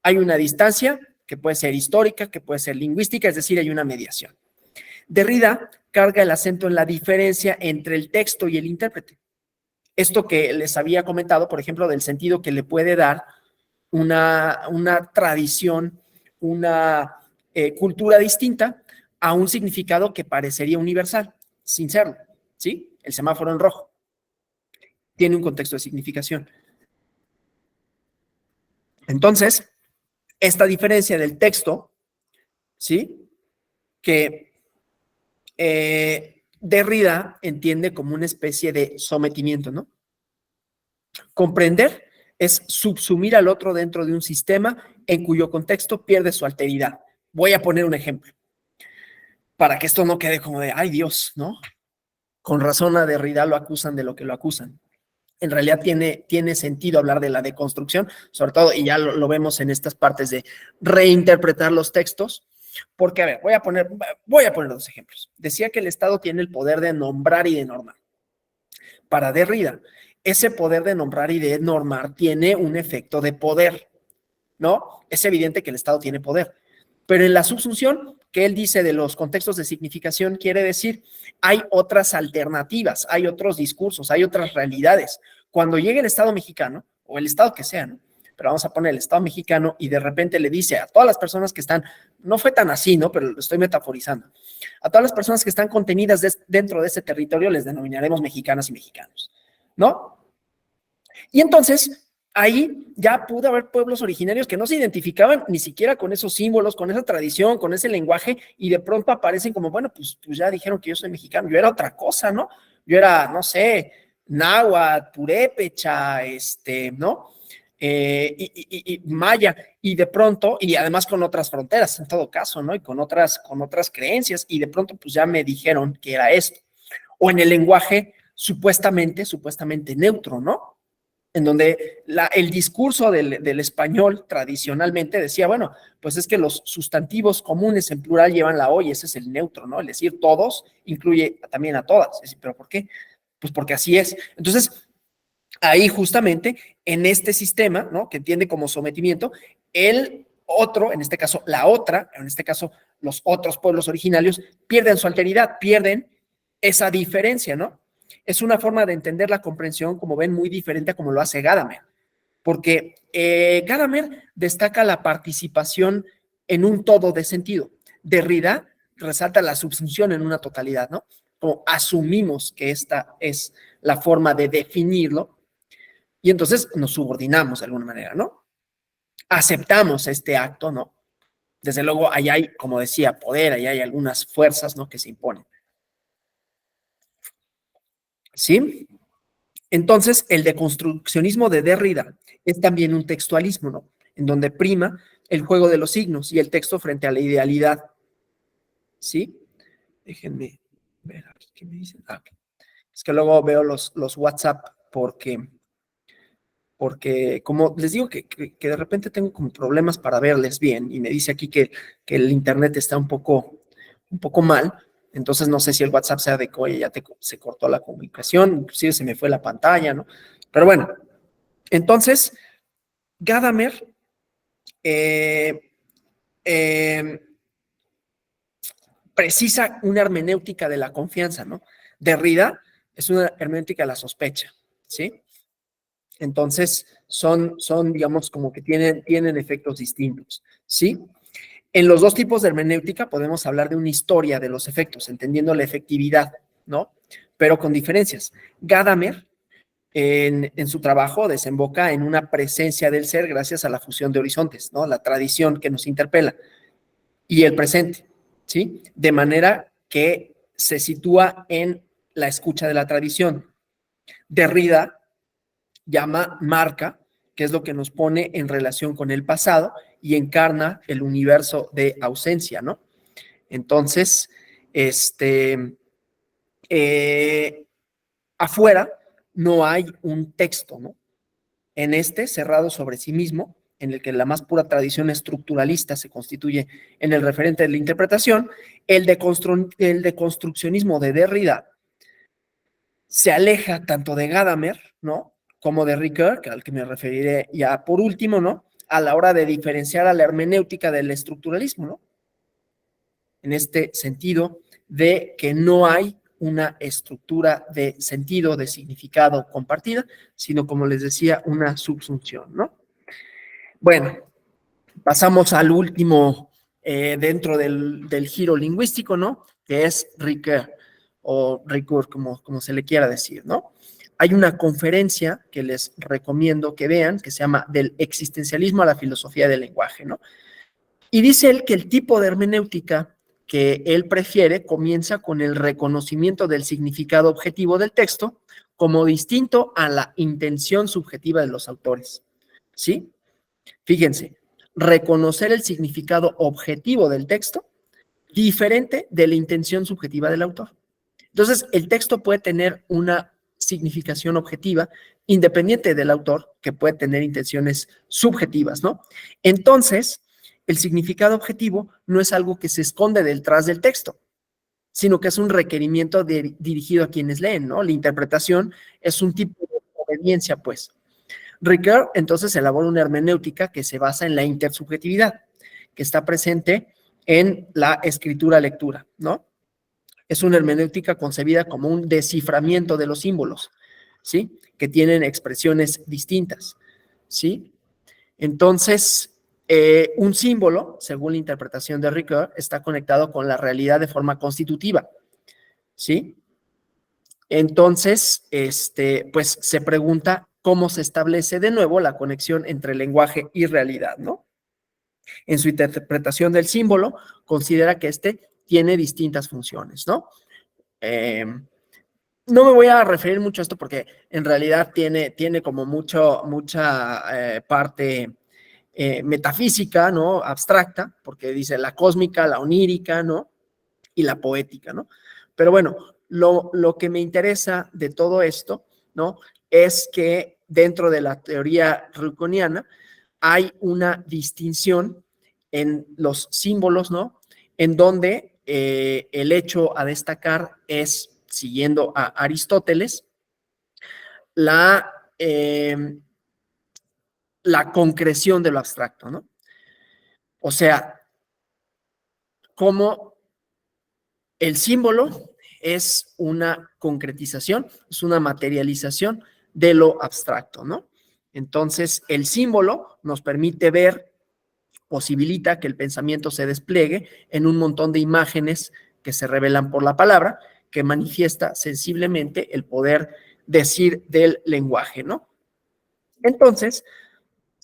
hay una distancia que puede ser histórica, que puede ser lingüística, es decir, hay una mediación. Derrida carga el acento en la diferencia entre el texto y el intérprete. Esto que les había comentado, por ejemplo, del sentido que le puede dar una tradición, una cultura distinta a un significado que parecería universal, sin serlo, ¿sí? El semáforo en rojo tiene un contexto de significación. Entonces, esta diferencia del texto, ¿sí? Que Derrida entiende como una especie de sometimiento, ¿no? Comprender es subsumir al otro dentro de un sistema en cuyo contexto pierde su alteridad. Voy a poner un ejemplo, para que esto no quede como de, ay Dios, ¿no? Con razón a Derrida lo acusan de lo que lo acusan. En realidad tiene sentido hablar de la deconstrucción, sobre todo, y ya lo vemos en estas partes de reinterpretar los textos, porque, a ver, voy a poner 2 ejemplos. Decía que el Estado tiene el poder de nombrar y de normar. Para Derrida, ese poder de nombrar y de normar tiene un efecto de poder, ¿no? Es evidente que el Estado tiene poder, pero en la subsunción que él dice de los contextos de significación quiere decir hay otras alternativas, hay otros discursos, hay otras realidades. Cuando llegue el Estado mexicano, o el Estado que sea, ¿no? Pero vamos a poner el Estado mexicano y de repente le dice a todas las personas que están, no fue tan así, ¿no? Pero lo estoy metaforizando, a todas las personas que están contenidas dentro de ese territorio les denominaremos mexicanas y mexicanos, ¿no? Y entonces ahí ya pudo haber pueblos originarios que no se identificaban ni siquiera con esos símbolos, con esa tradición, con ese lenguaje, y de pronto aparecen como, bueno, pues ya dijeron que yo soy mexicano, yo era otra cosa, ¿no? Yo era, no sé, náhuatl, purépecha, ¿no? Y maya, y de pronto, y además con otras fronteras, en todo caso, ¿no? Y con otras creencias, y de pronto pues ya me dijeron que era esto. O en el lenguaje supuestamente neutro, ¿no? En donde el discurso del español tradicionalmente decía, bueno, pues es que los sustantivos comunes en plural llevan la O y ese es el neutro, ¿no? Es decir, todos incluye también a todas. Es decir, ¿pero por qué? Pues porque así es. Entonces, ahí justamente en este sistema, ¿no? Que entiende como sometimiento, el otro, en este caso la otra, en este caso los otros pueblos originarios, pierden su alteridad, pierden esa diferencia, ¿no? Es una forma de entender la comprensión, como ven, muy diferente a como lo hace Gadamer, porque Gadamer destaca la participación en un todo de sentido. Derrida resalta la subsunción en una totalidad, ¿no? Como asumimos que esta es la forma de definirlo y entonces nos subordinamos de alguna manera, ¿no? Aceptamos este acto, ¿no? Desde luego, ahí hay, como decía, poder, ahí hay algunas fuerzas, ¿no? Que se imponen. ¿Sí? Entonces, el deconstruccionismo de Derrida es también un textualismo, ¿no? En donde prima el juego de los signos y el texto frente a la idealidad. ¿Sí? Déjenme ver aquí qué me dicen. Es que luego veo los WhatsApp porque como les digo que de repente tengo como problemas para verles bien y me dice aquí que el internet está un poco mal, entonces no sé si el WhatsApp se adecuó y ya se cortó la comunicación, inclusive se me fue la pantalla, ¿no? Pero bueno, entonces Gadamer precisa una hermenéutica de la confianza, ¿no? Derrida es una hermenéutica de la sospecha, ¿sí? Entonces, son digamos, como que tienen efectos distintos, ¿sí? En los dos tipos de hermenéutica podemos hablar de una historia de los efectos, entendiendo la efectividad, ¿no? Pero con diferencias. Gadamer, en su trabajo, desemboca en una presencia del ser gracias a la fusión de horizontes, ¿no? La tradición que nos interpela y el presente, ¿sí? De manera que se sitúa en la escucha de la tradición. Derrida llama marca, que es lo que nos pone en relación con el pasado y encarna el universo de ausencia, ¿no? Entonces, afuera no hay un texto, ¿no? En cerrado sobre sí mismo, en el que la más pura tradición estructuralista se constituye en el referente de la interpretación, el deconstruccionismo de Derrida se aleja tanto de Gadamer, ¿no? Como de Ricoeur, al que me referiré ya por último, ¿no? A la hora de diferenciar a la hermenéutica del estructuralismo, ¿no? En este sentido, de que no hay una estructura de sentido, de significado compartida, sino, como les decía, una subsunción, ¿no? Bueno, pasamos al último dentro del giro lingüístico, ¿no? Que es Ricoeur, o Ricoeur, como se le quiera decir, ¿no? Hay una conferencia que les recomiendo que vean, que se llama Del existencialismo a la filosofía del lenguaje, ¿no? Y dice él que el tipo de hermenéutica que él prefiere comienza con el reconocimiento del significado objetivo del texto como distinto a la intención subjetiva de los autores, ¿sí? Fíjense, reconocer el significado objetivo del texto diferente de la intención subjetiva del autor. Entonces, el texto puede tener una significación objetiva independiente del autor, que puede tener intenciones subjetivas, ¿no? Entonces, el significado objetivo no es algo que se esconde detrás del texto, sino que es un requerimiento dirigido a quienes leen, ¿no? La interpretación es un tipo de obediencia, pues. Ricoeur, entonces, elabora una hermenéutica que se basa en la intersubjetividad, que está presente en la escritura-lectura, ¿no? Es una hermenéutica concebida como un desciframiento de los símbolos, ¿sí? Que tienen expresiones distintas, ¿sí? Entonces, un símbolo, según la interpretación de Ricoeur, está conectado con la realidad de forma constitutiva, ¿sí? Entonces, pues se pregunta cómo se establece de nuevo la conexión entre lenguaje y realidad, ¿no? En su interpretación del símbolo, considera que tiene distintas funciones, ¿no? No me voy a referir mucho a esto porque en realidad tiene como mucha parte metafísica, ¿no? Abstracta, porque dice la cósmica, la onírica, ¿no? Y la poética, ¿no? Pero bueno, lo que me interesa de todo esto, ¿no? Es que dentro de la teoría ruconiana hay una distinción en los símbolos, ¿no? En donde el hecho a destacar es, siguiendo a Aristóteles, la concreción de lo abstracto, ¿no? O sea, cómo el símbolo es una concretización, es una materialización de lo abstracto, ¿no? Entonces, el símbolo nos permite ver, posibilita que el pensamiento se despliegue en un montón de imágenes que se revelan por la palabra, que manifiesta sensiblemente el poder decir del lenguaje, ¿no? Entonces,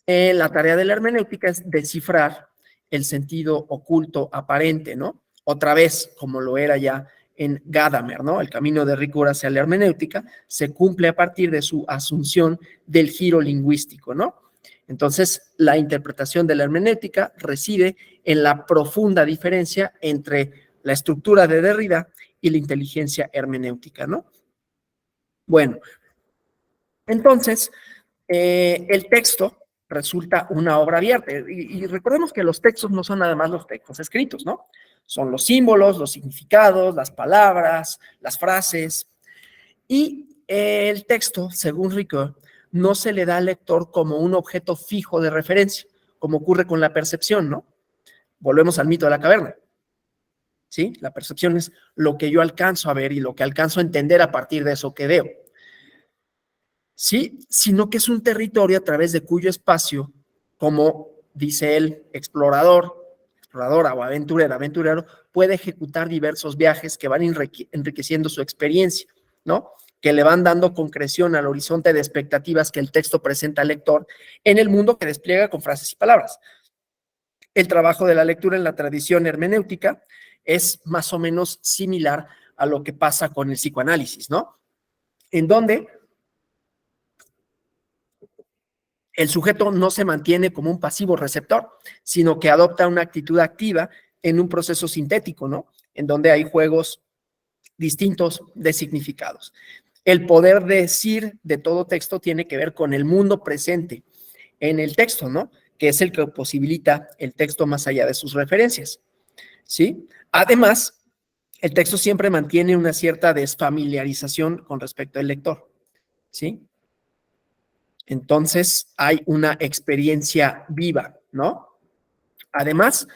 la tarea de la hermenéutica es descifrar el sentido oculto aparente, ¿no? Otra vez, como lo era ya en Gadamer, ¿no? El camino de Ricoeur hacia la hermenéutica se cumple a partir de su asunción del giro lingüístico, ¿no? Entonces, la interpretación de la hermenéutica reside en la profunda diferencia entre la estructura de Derrida y la inteligencia hermenéutica, ¿no? Bueno, entonces, el texto resulta una obra abierta. Y recordemos que los textos no son nada más los textos escritos, ¿no? Son los símbolos, los significados, las palabras, las frases. Y el texto, según Ricoeur, no se le da al lector como un objeto fijo de referencia, como ocurre con la percepción, ¿no? Volvemos al mito de la caverna, ¿sí? La percepción es lo que yo alcanzo a ver y lo que alcanzo a entender a partir de eso que veo. Sí, sino que es un territorio a través de cuyo espacio, como dice el exploradora o aventurero, puede ejecutar diversos viajes que van enriqueciendo su experiencia, ¿no? Que le van dando concreción al horizonte de expectativas que el texto presenta al lector en el mundo que despliega con frases y palabras. El trabajo de la lectura en la tradición hermenéutica es más o menos similar a lo que pasa con el psicoanálisis, ¿no? En donde el sujeto no se mantiene como un pasivo receptor, sino que adopta una actitud activa en un proceso sintético, ¿no? En donde hay juegos distintos de significados. El poder decir de todo texto tiene que ver con el mundo presente en el texto, ¿no? Que es el que posibilita el texto más allá de sus referencias, ¿sí? Además, el texto siempre mantiene una cierta desfamiliarización con respecto al lector, ¿sí? Entonces hay una experiencia viva, ¿no? Además,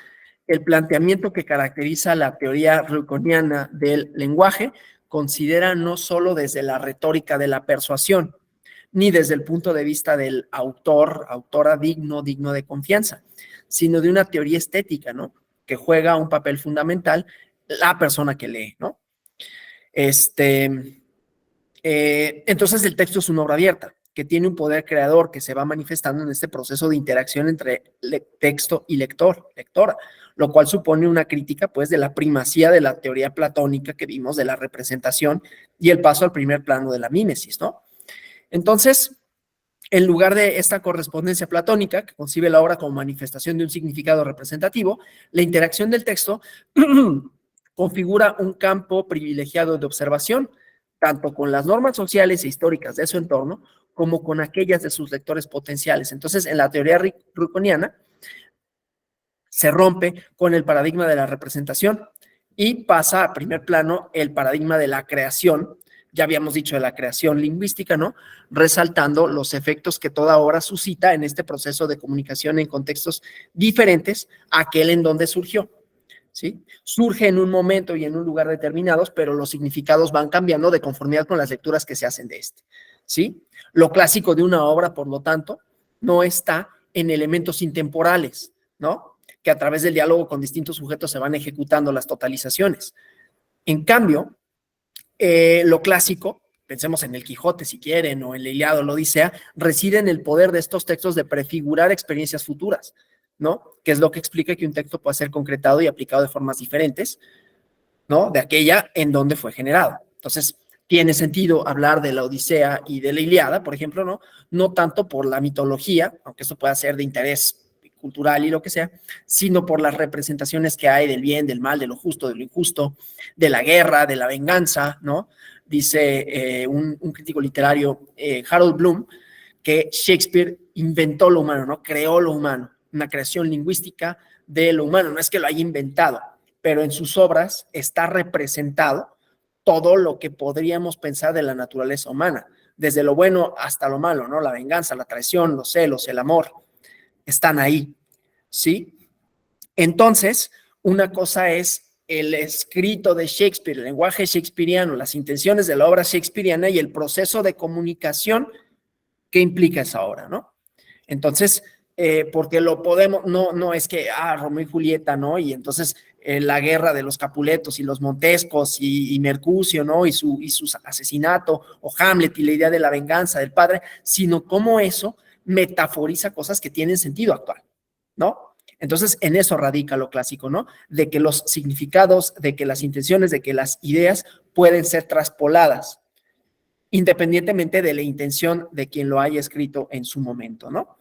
el planteamiento que caracteriza la teoría ruckoniana del lenguaje considera no solo desde la retórica de la persuasión, ni desde el punto de vista del autor, autora digno de confianza, sino de una teoría estética, ¿no? Que juega un papel fundamental la persona que lee, ¿no? Entonces el texto es una obra abierta, que tiene un poder creador que se va manifestando en este proceso de interacción entre texto y lectora, lo cual supone una crítica, pues, de la primacía de la teoría platónica que vimos de la representación y el paso al primer plano de la mímesis, ¿no? Entonces, en lugar de esta correspondencia platónica, que concibe la obra como manifestación de un significado representativo, la interacción del texto configura un campo privilegiado de observación, tanto con las normas sociales e históricas de su entorno, como con aquellas de sus lectores potenciales. Entonces, en la teoría ruckoniana, se rompe con el paradigma de la representación y pasa a primer plano el paradigma de la creación. Ya habíamos dicho de la creación lingüística, ¿no? Resaltando los efectos que toda obra suscita en este proceso de comunicación en contextos diferentes a aquel en donde surgió, ¿sí? Surge en un momento y en un lugar determinados, pero los significados van cambiando de conformidad con las lecturas que se hacen de este, ¿sí? Lo clásico de una obra, por lo tanto, no está en elementos intemporales, ¿no? Que a través del diálogo con distintos sujetos se van ejecutando las totalizaciones. En cambio, lo clásico, pensemos en el Quijote si quieren, o en la Ilíada o la Odisea, reside en el poder de estos textos de prefigurar experiencias futuras, ¿no? Que es lo que explica que un texto puede ser concretado y aplicado de formas diferentes, ¿no? De aquella en donde fue generado. Entonces, tiene sentido hablar de la Odisea y de la Ilíada, por ejemplo, ¿no? No tanto por la mitología, aunque eso pueda ser de interés cultural y lo que sea, sino por las representaciones que hay del bien, del mal, de lo justo, de lo injusto, de la guerra, de la venganza, ¿no? Dice un crítico literario, Harold Bloom, que Shakespeare inventó lo humano, ¿no? Creó lo humano, una creación lingüística de lo humano, no es que lo haya inventado, pero en sus obras está representado todo lo que podríamos pensar de la naturaleza humana, desde lo bueno hasta lo malo, ¿no? La venganza, la traición, los celos, el amor, están ahí, ¿sí? Entonces, una cosa es el escrito de Shakespeare, el lenguaje shakespeariano, las intenciones de la obra shakespeariana y el proceso de comunicación que implica esa obra, ¿no? Entonces, porque lo podemos, no es que, Romeo y Julieta, ¿no? Y entonces la guerra de los Capuletos y los Montescos y Mercucio, ¿no? Y su asesinato, o Hamlet y la idea de la venganza del padre, sino cómo eso metaforiza cosas que tienen sentido actual, ¿no? Entonces, en eso radica lo clásico, ¿no? De que los significados, de que las intenciones, de que las ideas pueden ser traspoladas, independientemente de la intención de quien lo haya escrito en su momento, ¿no?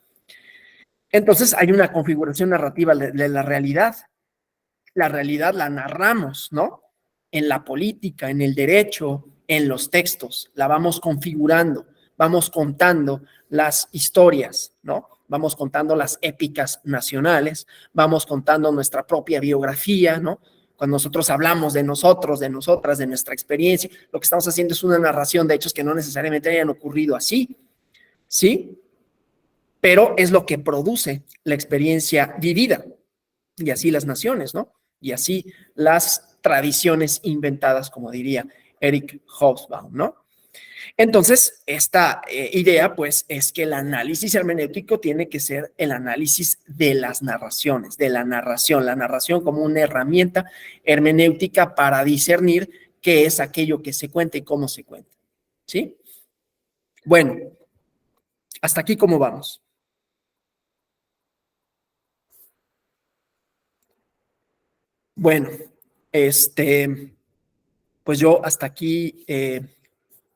Entonces, hay una configuración narrativa de la realidad. La realidad la narramos, ¿no? En la política, en el derecho, en los textos, la vamos configurando, vamos contando las historias, ¿no? Vamos contando las épicas nacionales, vamos contando nuestra propia biografía, ¿no? Cuando nosotros hablamos de nosotros, de nosotras, de nuestra experiencia, lo que estamos haciendo es una narración de hechos que no necesariamente hayan ocurrido así, ¿sí? Pero es lo que produce la experiencia vivida, y así las naciones, ¿no? Y así las tradiciones inventadas, como diría Eric Hobsbawm, ¿no? Entonces, esta idea, pues, es que el análisis hermenéutico tiene que ser el análisis de las narraciones, de la narración como una herramienta hermenéutica para discernir qué es aquello que se cuenta y cómo se cuenta, ¿sí? Bueno, hasta aquí, ¿cómo vamos? Bueno, pues yo hasta aquí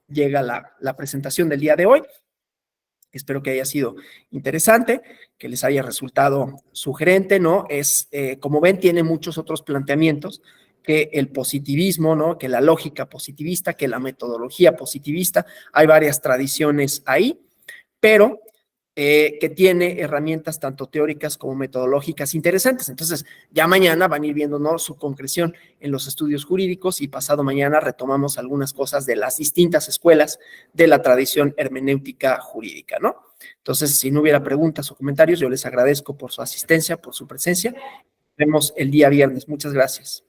llega la presentación del día de hoy. Espero que haya sido interesante, que les haya resultado sugerente, ¿no? Como ven, tiene muchos otros planteamientos que el positivismo, ¿no? Que la lógica positivista, que la metodología positivista. Hay varias tradiciones ahí, pero que tiene herramientas tanto teóricas como metodológicas interesantes. Entonces, ya mañana van a ir viendo, ¿no?, su concreción en los estudios jurídicos, y pasado mañana retomamos algunas cosas de las distintas escuelas de la tradición hermenéutica jurídica, ¿no? Entonces, si no hubiera preguntas o comentarios, yo les agradezco por su asistencia, por su presencia, vemos el día viernes. Muchas gracias.